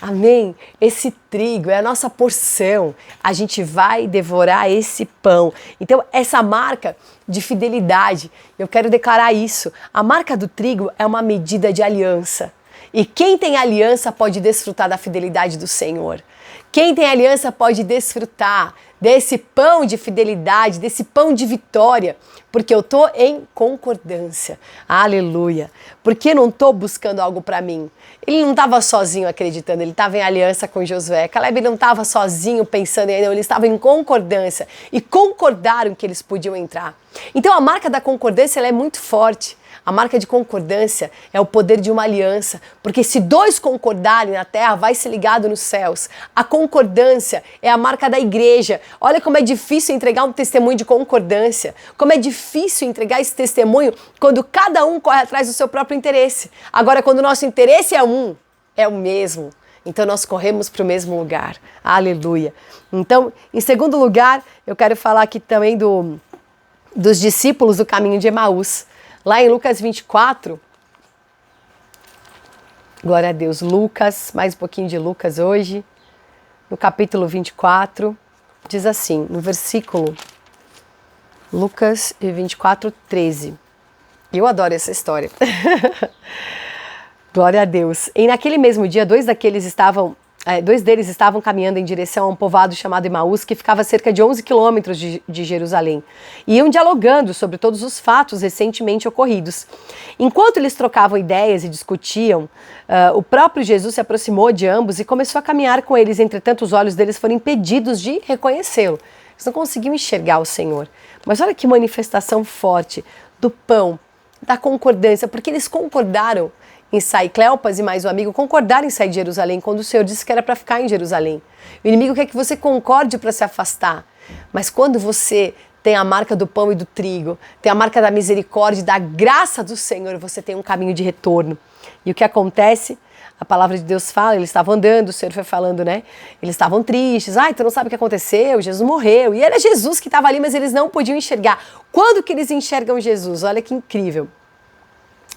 Amém? Esse trigo é a nossa porção. A gente vai devorar esse pão. Então, essa marca de fidelidade, eu quero declarar isso. A marca do trigo é uma medida de aliança. E quem tem aliança pode desfrutar da fidelidade do Senhor. Quem tem aliança pode desfrutar desse pão de fidelidade, desse pão de vitória, porque eu estou em concordância. Aleluia. Porque eu não estou buscando algo para mim. Ele não estava sozinho acreditando, ele estava em aliança com Josué. Caleb não estava sozinho pensando, não, ele estava em concordância e concordaram que eles podiam entrar. Então a marca da concordância ela é muito forte. A marca de concordância é o poder de uma aliança, porque se dois concordarem na terra, vai ser ligado nos céus. A concordância é a marca da igreja. Olha como é difícil entregar um testemunho de concordância, como é difícil entregar esse testemunho quando cada um corre atrás do seu próprio interesse. Agora, quando o nosso interesse é o mesmo, então nós corremos para o mesmo lugar. Aleluia. Então, em segundo lugar, eu quero falar aqui também dos discípulos do caminho de Emaús. Lá em Lucas 24, glória a Deus, Lucas, mais um pouquinho de Lucas hoje, no capítulo 24, diz assim, no versículo, Lucas 24, 13. Eu adoro essa história. Glória a Deus. E naquele mesmo dia, dois deles estavam caminhando em direção a um povoado chamado Emaús, que ficava a cerca de 11 quilômetros de Jerusalém. E iam dialogando sobre todos os fatos recentemente ocorridos. Enquanto eles trocavam ideias e discutiam, o próprio Jesus se aproximou de ambos e começou a caminhar com eles. Entretanto, os olhos deles foram impedidos de reconhecê-lo. Eles não conseguiam enxergar o Senhor. Mas olha que manifestação forte do pão, da concordância, porque eles concordaram em sair, Cleopas e mais um amigo concordaram em sair de Jerusalém quando o Senhor disse que era para ficar em Jerusalém. O inimigo quer que você concorde para se afastar, mas quando você tem a marca do pão e do trigo, tem a marca da misericórdia, da graça do Senhor, você tem um caminho de retorno. E o que acontece? A palavra de Deus fala, eles estavam andando, o Senhor foi falando, né? Eles estavam tristes, tu não sabe o que aconteceu, Jesus morreu. E era Jesus que estava ali, mas eles não podiam enxergar. Quando que eles enxergam Jesus? Olha que incrível.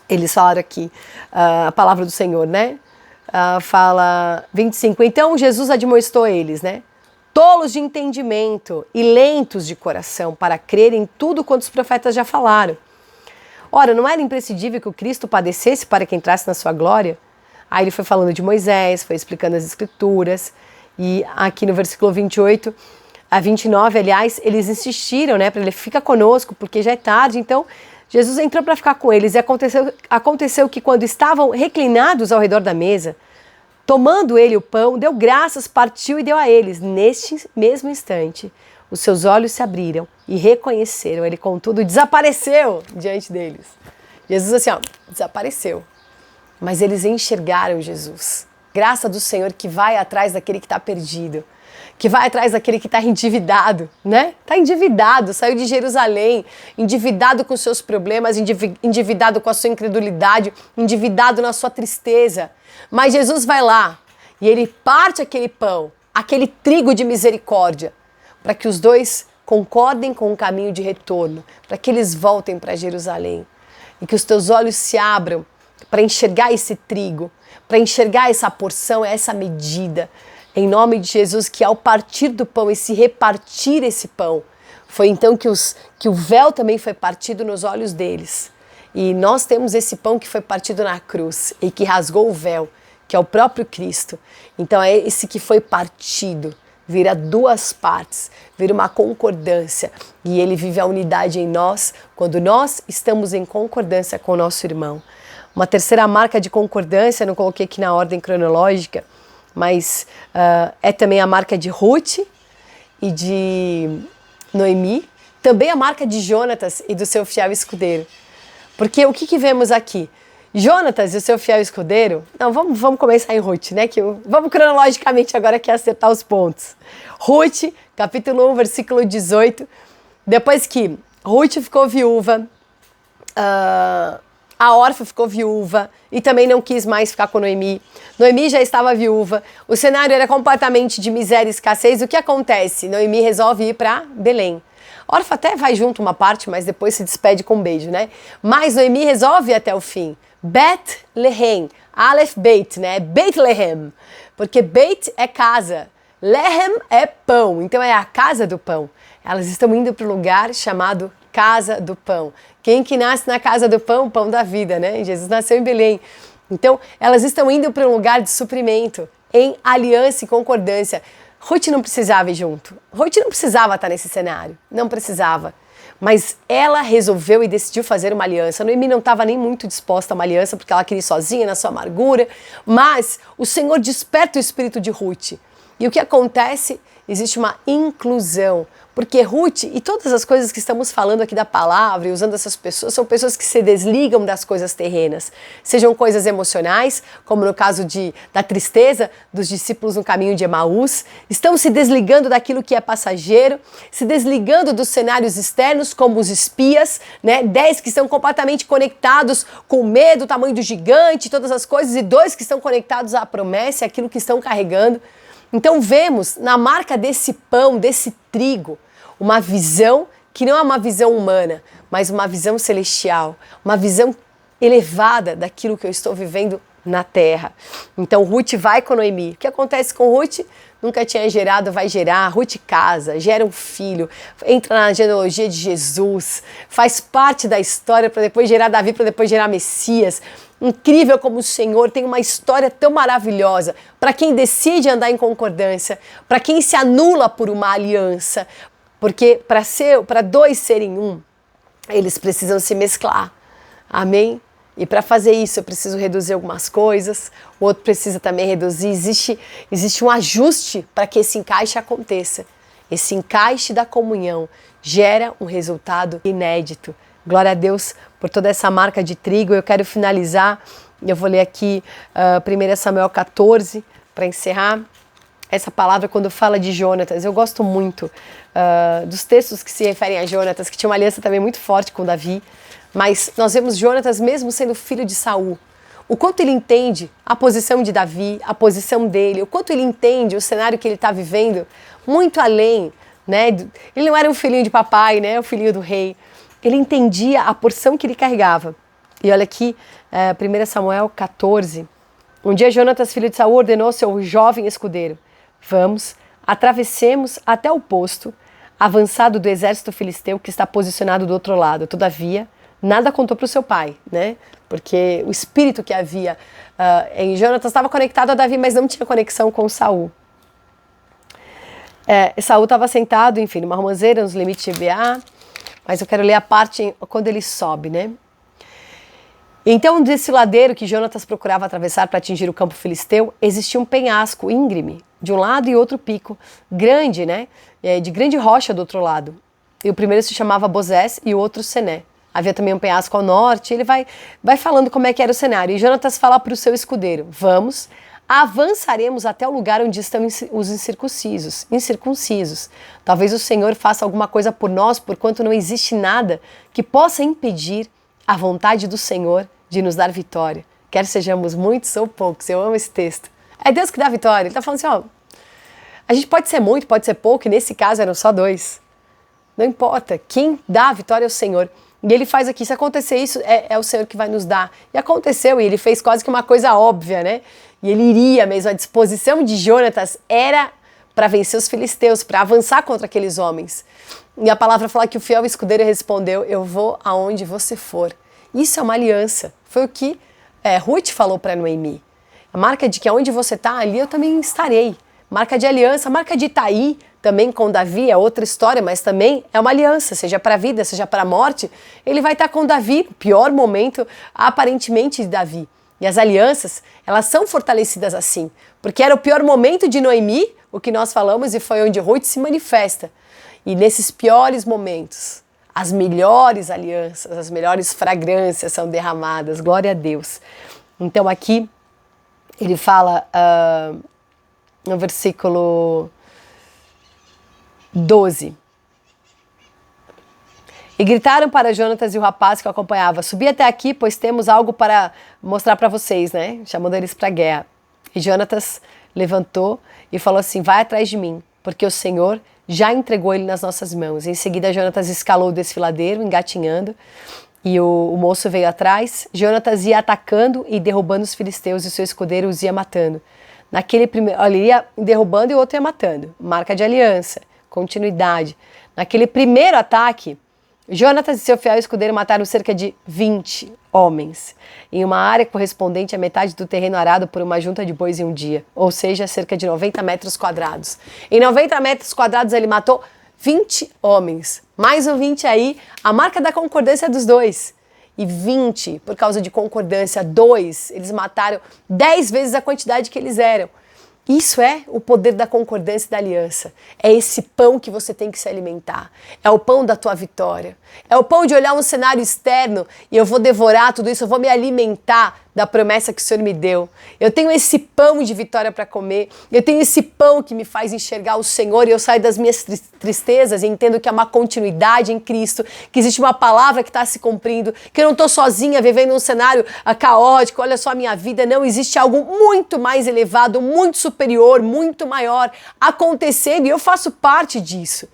Eles falaram aqui, a palavra do Senhor, né? Fala 25. Então Jesus admoestou eles, né? Tolos de entendimento e lentos de coração para crer em tudo quanto os profetas já falaram. Ora, não era imprescindível que o Cristo padecesse para que entrasse na sua glória? Aí ele foi falando de Moisés, foi explicando as escrituras. E aqui no versículo 28 a 29, aliás, eles insistiram, né? Para ele ficar conosco, porque já é tarde, então Jesus entrou para ficar com eles e aconteceu que quando estavam reclinados ao redor da mesa, tomando ele o pão, deu graças, partiu e deu a eles. Neste mesmo instante, os seus olhos se abriram e reconheceram. Ele, contudo, desapareceu diante deles. Jesus assim, desapareceu. Mas eles enxergaram Jesus. Graça do Senhor que vai atrás daquele que está perdido. Que vai atrás daquele que está endividado, né? Está endividado, saiu de Jerusalém, endividado com seus problemas, endividado com a sua incredulidade, endividado na sua tristeza. Mas Jesus vai lá e ele parte aquele pão, aquele trigo de misericórdia, para que os dois concordem com o caminho de retorno, para que eles voltem para Jerusalém e que os teus olhos se abram para enxergar esse trigo, para enxergar essa porção, essa medida. Em nome de Jesus, que ao partir do pão e se repartir esse pão, foi então que o véu também foi partido nos olhos deles. E nós temos esse pão que foi partido na cruz e que rasgou o véu, que é o próprio Cristo. Então é esse que foi partido, vira duas partes, vira uma concordância. E ele vive a unidade em nós quando nós estamos em concordância com o nosso irmão. Uma terceira marca de concordância, não coloquei aqui na ordem cronológica, mas é também a marca de Ruth e de Noemi, também a marca de Jonatas e do seu fiel escudeiro. Porque o que vemos aqui? Jonatas e o seu fiel escudeiro... Não, vamos começar em Ruth, né? Vamos cronologicamente agora aqui acertar os pontos. Ruth, capítulo 1, versículo 18. Depois que Ruth ficou viúva, a Orfa ficou viúva e também não quis mais ficar com Noemi. Noemi já estava viúva, o cenário era completamente de miséria e escassez. O que acontece? Noemi resolve ir para Belém. Orfa até vai junto uma parte, mas depois se despede com um beijo, né? Mas Noemi resolve ir até o fim. Beth-Lehem, Aleph Beit, né? Beit-Lehem, porque Beit é casa, Lehem é pão, então é a casa do pão. Elas estão indo para o lugar chamado Casa do Pão. Quem que nasce na Casa do Pão? Pão da vida, né? Jesus nasceu em Belém. Então, elas estão indo para um lugar de suprimento, em aliança e concordância. Ruth não precisava ir junto. Ruth não precisava estar nesse cenário. Não precisava. Mas ela resolveu e decidiu fazer uma aliança. Noemi não estava nem muito disposta a uma aliança, porque ela queria ir sozinha, na sua amargura. Mas o Senhor desperta o espírito de Ruth. E o que acontece? Existe uma inclusão, porque Ruth e todas as coisas que estamos falando aqui da palavra e usando essas pessoas, são pessoas que se desligam das coisas terrenas, sejam coisas emocionais, como no caso da tristeza dos discípulos no caminho de Emaús, estão se desligando daquilo que é passageiro, se desligando dos cenários externos, como os espias, né? 10 que estão completamente conectados com o medo, o tamanho do gigante, todas as coisas, e 2 que estão conectados à promessa, aquilo que estão carregando. Então vemos na marca desse pão, desse trigo, uma visão que não é uma visão humana, mas uma visão celestial, uma visão elevada daquilo que eu estou vivendo na terra. Então Ruth vai com Noemi. O que acontece com Ruth? Nunca tinha gerado, vai gerar. Ruth casa, gera um filho, entra na genealogia de Jesus, faz parte da história para depois gerar Davi, para depois gerar Messias. Incrível como o Senhor tem uma história tão maravilhosa para quem decide andar em concordância, para quem se anula por uma aliança, porque para 2 serem um, eles precisam se mesclar. Amém? E para fazer isso eu preciso reduzir algumas coisas, o outro precisa também reduzir. Existe um ajuste para que esse encaixe aconteça. Esse encaixe da comunhão gera um resultado inédito. Glória a Deus por toda essa marca de trigo. Eu quero finalizar, eu vou ler aqui 1 Samuel 14 para encerrar essa palavra quando fala de Jonatas. Eu gosto muito dos textos que se referem a Jonatas, que tinha uma aliança também muito forte com Davi, mas nós vemos Jonatas mesmo sendo filho de Saul. O quanto ele entende a posição de Davi, a posição dele, o quanto ele entende o cenário que ele está vivendo, muito além, né? Ele não era um filhinho de papai, né? O filhinho do rei. Ele entendia a porção que ele carregava. E olha aqui, 1 Samuel 14. Um dia Jonatas, filho de Saul, ordenou ao seu jovem escudeiro: vamos, atravessemos até o posto avançado do exército filisteu que está posicionado do outro lado. Todavia, nada contou para o seu pai, né? Porque o espírito que havia em Jonatas estava conectado a Davi, mas não tinha conexão com Saul. Saul estava sentado, enfim, numa romanceira, nos limites de Beá. Mas eu quero ler a parte quando ele sobe, né? Então, desse ladeiro que Jonatas procurava atravessar para atingir o campo filisteu, existia um penhasco íngreme, de um lado e outro pico, grande, né? De grande rocha do outro lado. E o primeiro se chamava Bozés e o outro Sené. Havia também um penhasco ao norte. Ele vai falando como é que era o cenário. E Jonatas fala para o seu escudeiro: vamos, avançaremos até o lugar onde estão os incircuncisos. Talvez o Senhor faça alguma coisa por nós, porquanto não existe nada que possa impedir a vontade do Senhor de nos dar vitória. Quer sejamos muitos ou poucos. Eu amo esse texto. É Deus que dá vitória. Ele está falando assim, a gente pode ser muito, pode ser pouco, e nesse caso eram só 2. Não importa. Quem dá a vitória é o Senhor. E ele faz aqui, se acontecer isso, é o Senhor que vai nos dar. E aconteceu, e ele fez quase que uma coisa óbvia, né? E ele iria mesmo, a disposição de Jonatas era para vencer os filisteus, para avançar contra aqueles homens. E a palavra fala que o fiel escudeiro respondeu: eu vou aonde você for. Isso é uma aliança. Foi o que Ruth falou para Noemi. A marca de que aonde você está, ali eu também estarei. Marca de aliança, marca de Itaí, também com Davi, é outra história, mas também é uma aliança, seja para a vida, seja para a morte, ele vai estar com Davi, o pior momento aparentemente de Davi. E as alianças, elas são fortalecidas assim, porque era o pior momento de Noemi, o que nós falamos, e foi onde Ruth se manifesta. E nesses piores momentos, as melhores alianças, as melhores fragrâncias são derramadas, glória a Deus. Então aqui ele fala no versículo 12. E gritaram para Jonatas e o rapaz que o acompanhava: subi até aqui, pois temos algo para mostrar para vocês, né? Chamando eles para a guerra. E Jonatas levantou e falou assim: vai atrás de mim, porque o Senhor já entregou ele nas nossas mãos. Em seguida, Jonatas escalou o desfiladeiro, engatinhando, e o moço veio atrás. Jonatas ia atacando e derrubando os filisteus, e seu escudeiro os ia matando. Naquele primeiro, ele ia derrubando e o outro ia matando. Marca de aliança, continuidade. Naquele primeiro ataque, Jonatas e seu fiel escudeiro mataram cerca de 20 homens, em uma área correspondente à metade do terreno arado por uma junta de bois em um dia, ou seja, cerca de 90 metros quadrados. Em 90 metros quadrados ele matou 20 homens, mais um 20 aí, a marca da concordância dos dois. E 20, por causa de concordância, 2, eles mataram 10 vezes a quantidade que eles eram. Isso é o poder da concordância e da aliança. É esse pão que você tem que se alimentar. É o pão da tua vitória. É o pão de olhar um cenário externo e eu vou devorar tudo isso, eu vou me alimentar da promessa que o Senhor me deu. Eu tenho esse pão de vitória para comer. Eu tenho esse pão que me faz enxergar o Senhor e eu saio das minhas tristezas e entendo que é uma continuidade em Cristo, que existe uma palavra que está se cumprindo, que eu não estou sozinha vivendo um cenário caótico, olha só a minha vida. Não, existe algo muito mais elevado, muito superior, muito maior acontecendo e eu faço parte disso.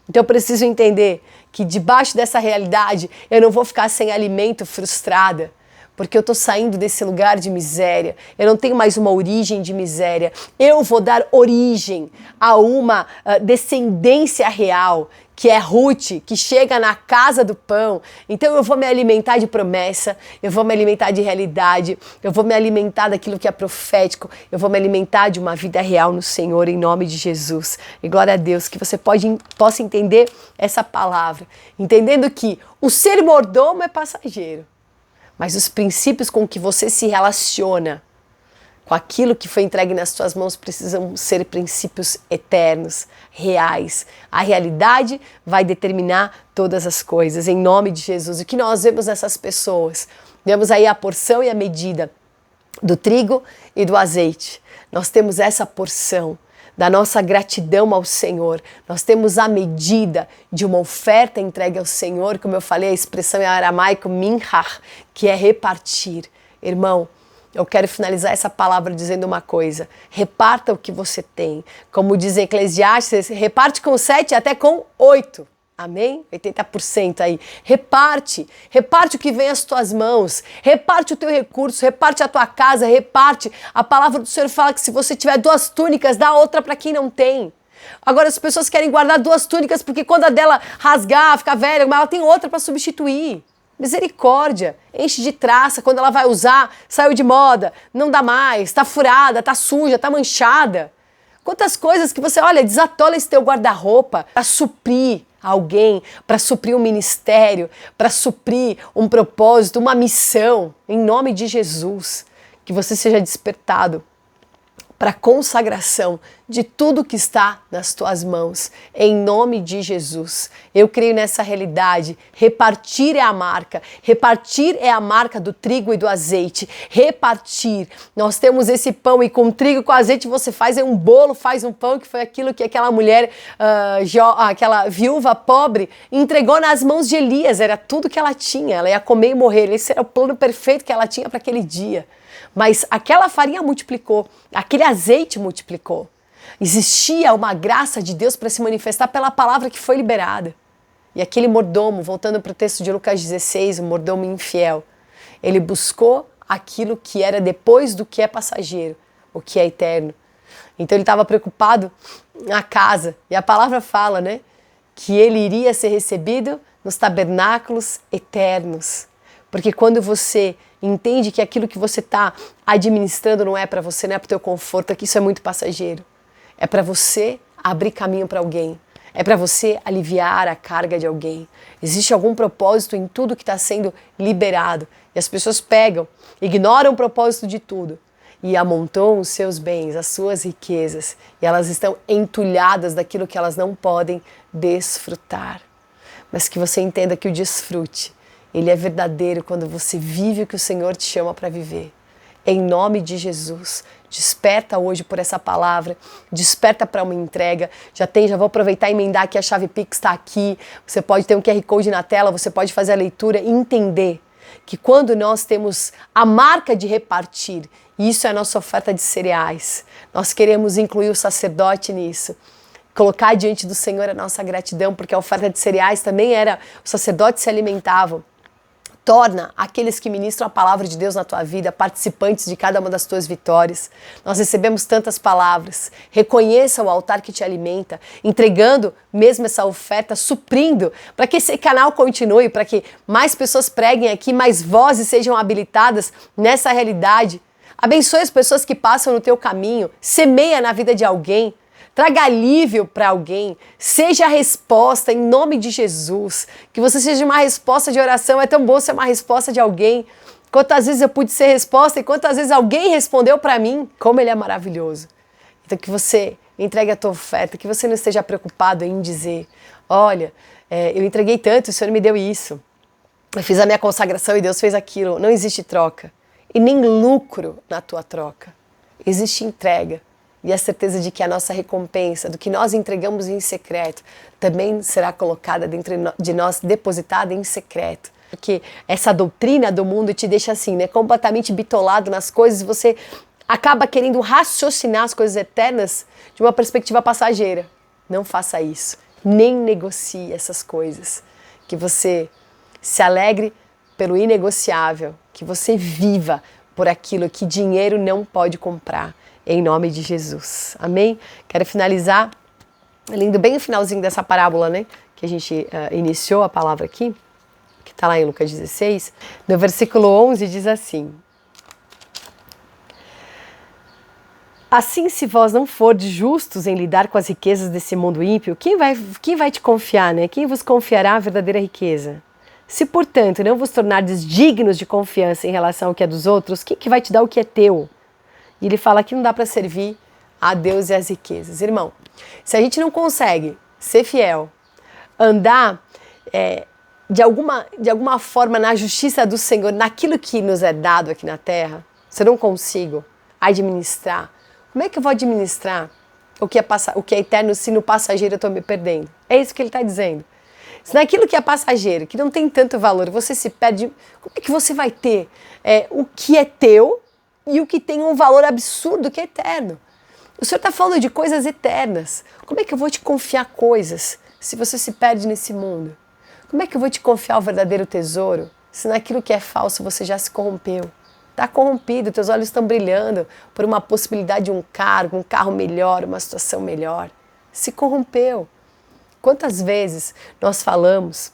Então eu preciso entender que debaixo dessa realidade eu não vou ficar sem alimento frustrada, porque eu estou saindo desse lugar de miséria, eu não tenho mais uma origem de miséria, eu vou dar origem a uma descendência real, que é Ruth, que chega na casa do pão. Então eu vou me alimentar de promessa, eu vou me alimentar de realidade, eu vou me alimentar daquilo que é profético, eu vou me alimentar de uma vida real no Senhor, em nome de Jesus. E glória a Deus, que você possa entender essa palavra, entendendo que o ser mordomo é passageiro, mas os princípios com que você se relaciona com aquilo que foi entregue nas suas mãos precisam ser princípios eternos, reais. A realidade vai determinar todas as coisas, em nome de Jesus. O que nós vemos nessas pessoas? Vemos aí a porção e a medida do trigo e do azeite. Nós temos essa porção da nossa gratidão ao Senhor. Nós temos a medida de uma oferta entregue ao Senhor, como eu falei, a expressão em aramaico minhar, que é repartir. Irmão, eu quero finalizar essa palavra dizendo uma coisa: reparta o que você tem. Como diz em Eclesiastes, reparte com 7 até com 8. Amém? 80% aí. Reparte o que vem às tuas mãos, reparte o teu recurso, reparte a tua casa, reparte. A palavra do Senhor fala que se você tiver 2 túnicas, dá outra para quem não tem. Agora as pessoas querem guardar 2 túnicas porque quando a dela rasgar, ficar velha, mas ela tem outra para substituir. Misericórdia, enche de traça, quando ela vai usar, saiu de moda, não dá mais, tá furada, tá suja, tá manchada. Quantas coisas que você, olha, desatola esse teu guarda-roupa para suprir alguém, para suprir um ministério, para suprir um propósito, uma missão, em nome de Jesus, que você seja despertado para a consagração de tudo que está nas tuas mãos, em nome de Jesus. Eu creio nessa realidade. Repartir é a marca do trigo e do azeite. Repartir. Nós temos esse pão e com trigo e com azeite você faz um bolo, faz um pão, que foi aquilo que aquela mulher, aquela viúva pobre, entregou nas mãos de Elias. Era tudo que ela tinha, ela ia comer e morrer. Esse era o plano perfeito que ela tinha para aquele dia. Mas aquela farinha multiplicou, aquele azeite multiplicou. Existia uma graça de Deus para se manifestar pela palavra que foi liberada. E aquele mordomo, voltando para o texto de Lucas 16, o mordomo infiel, ele buscou aquilo que era depois do que é passageiro, o que é eterno. Então ele estava preocupado na casa. E a palavra fala, né, que ele iria ser recebido nos tabernáculos eternos. Porque quando você entende que aquilo que você está administrando não é para você, não é para o teu conforto, que isso é muito passageiro. É para você abrir caminho para alguém. É para você aliviar a carga de alguém. Existe algum propósito em tudo que está sendo liberado. E as pessoas pegam, ignoram o propósito de tudo e amontoam os seus bens, as suas riquezas. E elas estão entulhadas daquilo que elas não podem desfrutar. Mas que você entenda que o desfrute, ele é verdadeiro quando você vive o que o Senhor te chama para viver. Em nome de Jesus, desperta hoje por essa palavra, desperta para uma entrega. Já vou aproveitar e emendar que a chave Pix está aqui. Você pode ter um QR Code na tela, você pode fazer a leitura e entender que quando nós temos a marca de repartir, isso é a nossa oferta de cereais, nós queremos incluir o sacerdote nisso. Colocar diante do Senhor a nossa gratidão, porque a oferta de cereais também era, os sacerdotes se alimentavam. Torna aqueles que ministram a palavra de Deus na tua vida participantes de cada uma das tuas vitórias. Nós recebemos tantas palavras. Reconheça o altar que te alimenta, entregando mesmo essa oferta, suprindo, para que esse canal continue, para que mais pessoas preguem aqui, mais vozes sejam habilitadas nessa realidade. Abençoe as pessoas que passam no teu caminho, semeia na vida de alguém. Traga alívio para alguém, seja a resposta em nome de Jesus, que você seja uma resposta de oração. É tão bom ser uma resposta de alguém. Quantas vezes eu pude ser resposta e quantas vezes alguém respondeu para mim, como ele é maravilhoso. Então que você entregue a tua oferta, que você não esteja preocupado em dizer, olha, eu entreguei tanto, o Senhor me deu isso, eu fiz a minha consagração e Deus fez aquilo. Não existe troca e nem lucro na tua troca, existe entrega. E a certeza de que a nossa recompensa, do que nós entregamos em secreto, também será colocada dentro de nós, depositada em secreto. Porque essa doutrina do mundo te deixa assim, né, completamente bitolado nas coisas, e você acaba querendo raciocinar as coisas eternas de uma perspectiva passageira. Não faça isso, nem negocie essas coisas. Que você se alegre pelo inegociável, que você viva por aquilo que dinheiro não pode comprar. Em nome de Jesus. Amém? Quero finalizar lendo bem o finalzinho dessa parábola, né? Que a gente iniciou a palavra aqui, que está lá em Lucas 16. No versículo 11 diz assim: assim, se vós não fordes justos em lidar com as riquezas desse mundo ímpio, quem vai te confiar, né? Quem vos confiará a verdadeira riqueza? Se, portanto, não vos tornardes dignos de confiança em relação ao que é dos outros, quem que vai te dar o que é teu? E ele fala que não dá para servir a Deus e as riquezas. Irmão, se a gente não consegue ser fiel, andar de alguma forma na justiça do Senhor, naquilo que nos é dado aqui na terra, se eu não consigo administrar, como é que eu vou administrar o que é eterno se no passageiro eu estou me perdendo? É isso que ele está dizendo. Se naquilo que é passageiro, que não tem tanto valor, você se perde, como é que você vai ter o que é teu e o que tem um valor absurdo que é eterno? O Senhor está falando de coisas eternas. Como é que eu vou te confiar coisas se você se perde nesse mundo? Como é que eu vou te confiar o verdadeiro tesouro se naquilo que é falso você já se corrompeu? Está corrompido, teus olhos estão brilhando por uma possibilidade de um carro melhor, uma situação melhor. Se corrompeu. Quantas vezes nós falamos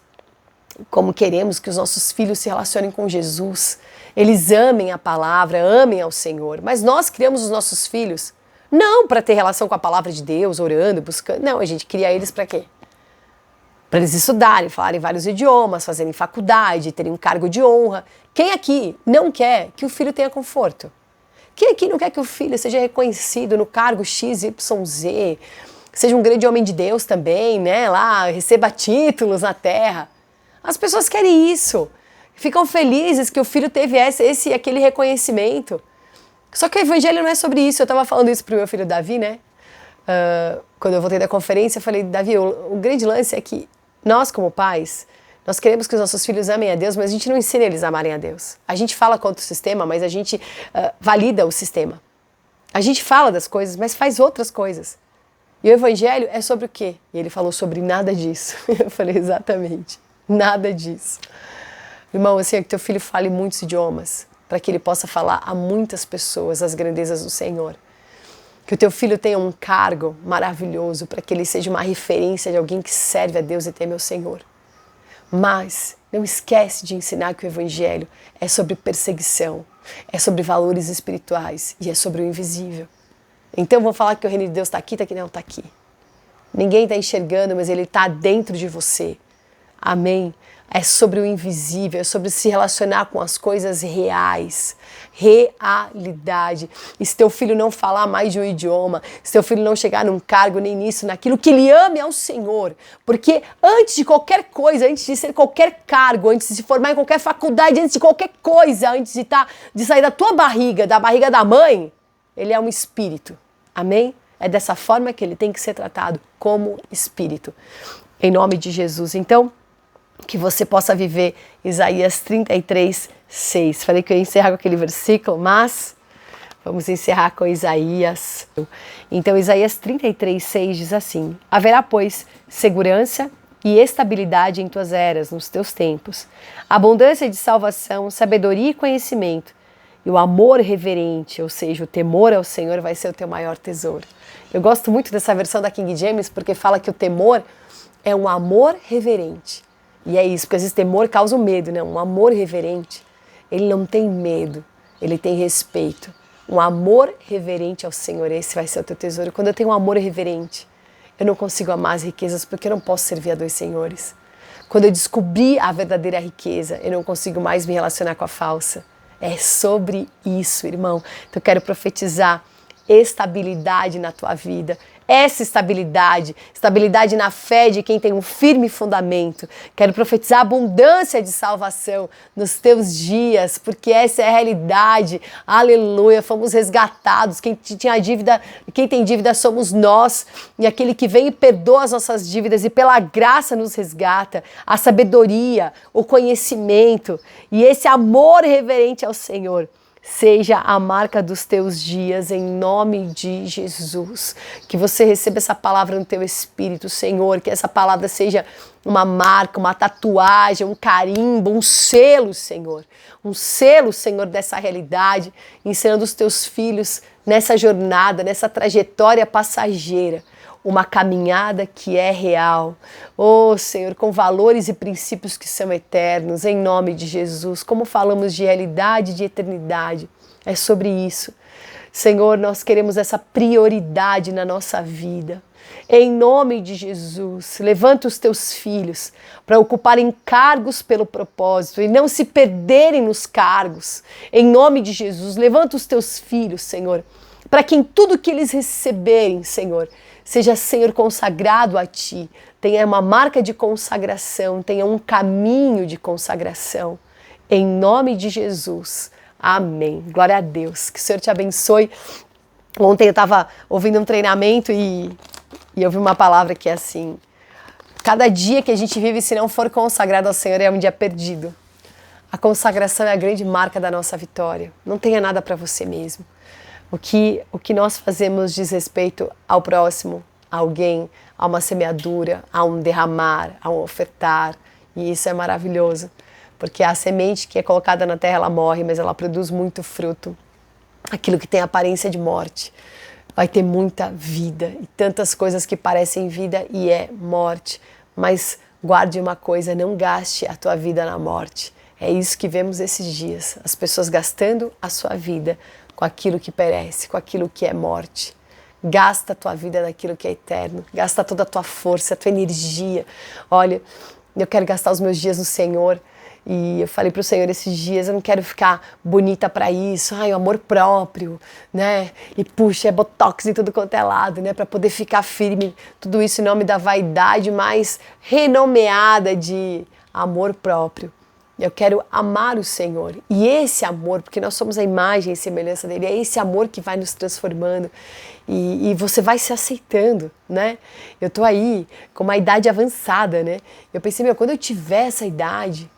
como queremos que os nossos filhos se relacionem com Jesus, eles amem a palavra, amem ao Senhor, mas nós criamos os nossos filhos não para ter relação com a palavra de Deus, orando, buscando, não, a gente cria eles para quê? Para eles estudarem, falarem vários idiomas, fazerem faculdade, terem um cargo de honra. Quem aqui não quer que o filho tenha conforto? Quem aqui não quer que o filho seja reconhecido no cargo XYZ, seja um grande homem de Deus também, né, lá, receba títulos na terra? As pessoas querem isso, ficam felizes que o filho teve aquele reconhecimento. Só que o evangelho não é sobre isso. Eu estava falando isso para o meu filho Davi, né? Quando eu voltei da conferência, eu falei, Davi, o grande lance é que nós, como pais, nós queremos que os nossos filhos amem a Deus, mas a gente não ensina eles a amarem a Deus. A gente fala contra o sistema, mas a gente valida o sistema. A gente fala das coisas, mas faz outras coisas. E o evangelho é sobre o quê? E ele falou sobre nada disso. Eu falei, exatamente. Nada disso. Irmão, assim, é que teu filho fale muitos idiomas, para que ele possa falar a muitas pessoas as grandezas do Senhor. Que o teu filho tenha um cargo maravilhoso, para que ele seja uma referência de alguém que serve a Deus e teme ao Senhor. Mas não esquece de ensinar que o evangelho é sobre perseguição, é sobre valores espirituais e é sobre o invisível. Então vou falar que o reino de Deus está aqui, não está aqui. Ninguém está enxergando, mas ele está dentro de você. Amém? É sobre o invisível, é sobre se relacionar com as coisas reais. Realidade. E se teu filho não falar mais de um idioma, se teu filho não chegar num cargo, nem nisso, naquilo, que ele ame ao Senhor. Porque antes de qualquer coisa, antes de ser qualquer cargo, antes de se formar em qualquer faculdade, antes de qualquer coisa, antes de sair da tua barriga, da barriga da mãe, ele é um espírito. Amém? É dessa forma que ele tem que ser tratado, como espírito. Em nome de Jesus. Então, que você possa viver Isaías 33, 6. Falei que eu ia encerrar com aquele versículo, mas vamos encerrar com Isaías. Então, Isaías 33, 6 diz assim: haverá, pois, segurança e estabilidade em tuas eras, nos teus tempos, abundância de salvação, sabedoria e conhecimento, e o amor reverente, ou seja, o temor ao Senhor vai ser o teu maior tesouro. Eu gosto muito dessa versão da King James, porque fala que o temor é um amor reverente. E é isso, porque às vezes temor causa medo, né? Um amor reverente, ele não tem medo, ele tem respeito. Um amor reverente ao Senhor, esse vai ser o teu tesouro. Quando eu tenho um amor reverente, eu não consigo amar as riquezas porque eu não posso servir a dois senhores. Quando eu descobri a verdadeira riqueza, eu não consigo mais me relacionar com a falsa. É sobre isso, irmão. Então eu quero profetizar estabilidade na tua vida. Essa estabilidade na fé de quem tem um firme fundamento. Quero profetizar abundância de salvação nos teus dias, porque essa é a realidade. Aleluia, fomos resgatados. Quem tem dívida somos nós. E aquele que vem e perdoa as nossas dívidas e pela graça nos resgata. A sabedoria, o conhecimento e esse amor reverente ao Senhor seja a marca dos teus dias, em nome de Jesus. Que você receba essa palavra no teu espírito, Senhor, que essa palavra seja uma marca, uma tatuagem, um carimbo, um selo, Senhor. Um selo, Senhor, dessa realidade, ensinando os teus filhos nessa jornada, nessa trajetória passageira, uma caminhada que é real. Oh, Senhor, com valores e princípios que são eternos, em nome de Jesus. Como falamos de realidade e de eternidade, é sobre isso. Senhor, nós queremos essa prioridade na nossa vida. Em nome de Jesus, levanta os teus filhos para ocuparem cargos pelo propósito e não se perderem nos cargos. Em nome de Jesus, levanta os teus filhos, Senhor, para que em tudo que eles receberem, Senhor, seja, Senhor, consagrado a Ti, tenha uma marca de consagração, tenha um caminho de consagração. Em nome de Jesus. Amém. Glória a Deus. Que o Senhor te abençoe. Ontem eu estava ouvindo um treinamento e eu vi uma palavra que é assim: cada dia que a gente vive, se não for consagrado ao Senhor, é um dia perdido. A consagração é a grande marca da nossa vitória. Não tenha nada para você mesmo. O que nós fazemos diz respeito ao próximo, a alguém, a uma semeadura, a um derramar, a um ofertar. E isso é maravilhoso, porque a semente que é colocada na terra, ela morre, mas ela produz muito fruto. Aquilo que tem aparência de morte vai ter muita vida e tantas coisas que parecem vida e é morte. Mas guarde uma coisa, não gaste a tua vida na morte. É isso que vemos esses dias, as pessoas gastando a sua vida com aquilo que perece, com aquilo que é morte. Gasta a tua vida naquilo que é eterno, gasta toda a tua força, a tua energia. Olha, eu quero gastar os meus dias no Senhor. E eu falei para o Senhor esses dias, eu não quero ficar bonita para isso, o amor próprio, né? E puxa, é botox em tudo quanto é lado, né? Para poder ficar firme, tudo isso em nome da vaidade mais renomeada de amor próprio. Eu quero amar o Senhor. E esse amor, porque nós somos a imagem e semelhança dele, é esse amor que vai nos transformando. E você vai se aceitando, né? Eu tô aí com uma idade avançada, né? Eu pensei, quando eu tiver essa idade,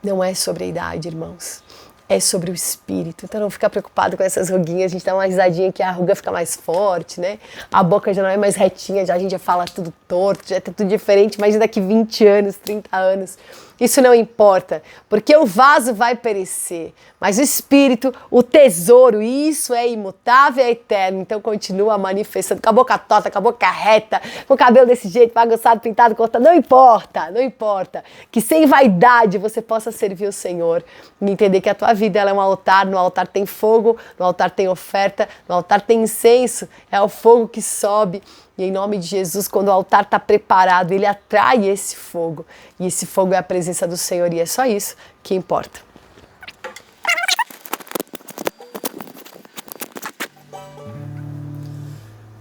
não é sobre a idade, irmãos. É sobre o espírito. Então não fica preocupado com essas ruguinhas. A gente dá uma risadinha que a ruga fica mais forte, né? A boca já não é mais retinha, já a gente já fala tudo torto, já é tudo diferente. Mas daqui 20 anos, 30 anos, Isso não importa, porque o vaso vai perecer, mas o espírito, o tesouro, isso é imutável e é eterno. Então continua manifestando com a boca torta, com a boca reta, com o cabelo desse jeito, bagunçado, pintado, cortado, não importa, não importa. Que sem vaidade você possa servir o Senhor e entender que a tua vida ela é um altar, no altar tem fogo, no altar tem oferta, no altar tem incenso, é o fogo que sobe. E em nome de Jesus, quando o altar está preparado, ele atrai esse fogo. E esse fogo é a presença do Senhor e é só isso que importa.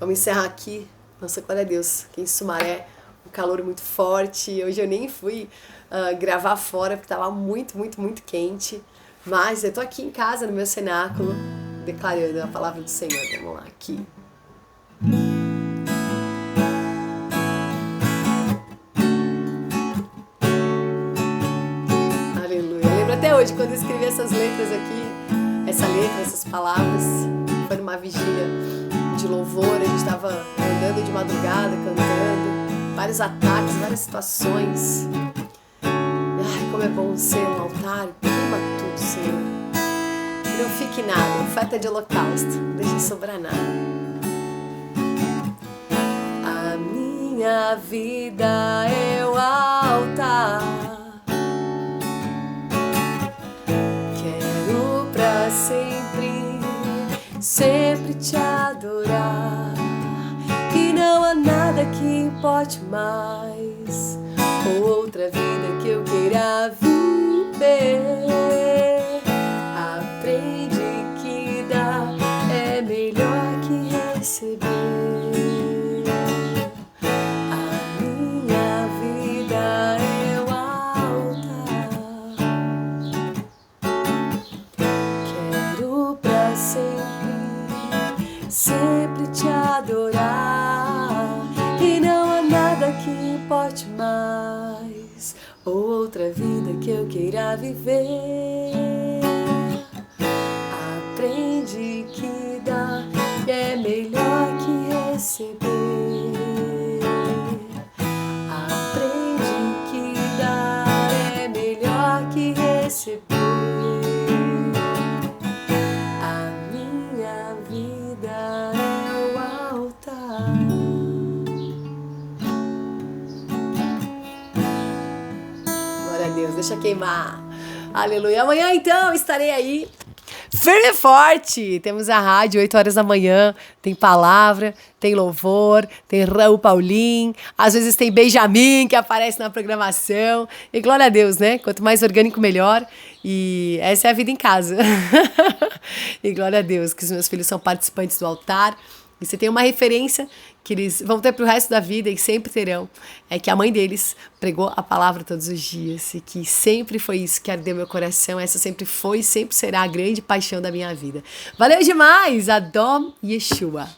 Vamos encerrar aqui. Nossa, glória a Deus. Aqui em Sumaré, um calor muito forte. Hoje eu nem fui gravar fora, porque estava muito, muito, muito quente. Mas eu tô aqui em casa, no meu cenáculo, declarando a palavra do Senhor. Vamos lá, aqui. Até hoje, quando eu escrevi essas letras aqui, essa letra, essas palavras, foi numa vigília de louvor, a gente estava andando de madrugada, cantando, vários ataques, várias situações. Ai, como é bom ser um altar, queima tudo, Senhor. Que não fique nada, oferta de holocausto, não deixa sobrar nada. A minha vida é o altar. Sempre te adorar, e não há nada que importe mais, ou outra vida que eu queira viver. Aprende que dar é melhor que receber. A minha vida é o altar. Quero pra sempre te adorar, e não há nada que importe mais, ou outra vida que eu queira viver. Aprende que dar é melhor que receber. Aprende que dar é melhor que receber. Deixa queimar. Aleluia. Amanhã, então, estarei aí firme e forte. Temos a rádio, 8 horas da manhã. Tem palavra, tem louvor, tem Raul Paulinho. Às vezes tem Benjamin, que aparece na programação. E glória a Deus, né? Quanto mais orgânico, melhor. E essa é a vida em casa. E glória a Deus, que os meus filhos são participantes do altar. E você tem uma referência que eles vão ter para o resto da vida e sempre terão, é que a mãe deles pregou a palavra todos os dias e que sempre foi isso que ardeu meu coração, essa sempre foi e sempre será a grande paixão da minha vida. Valeu demais! Adom Yeshua!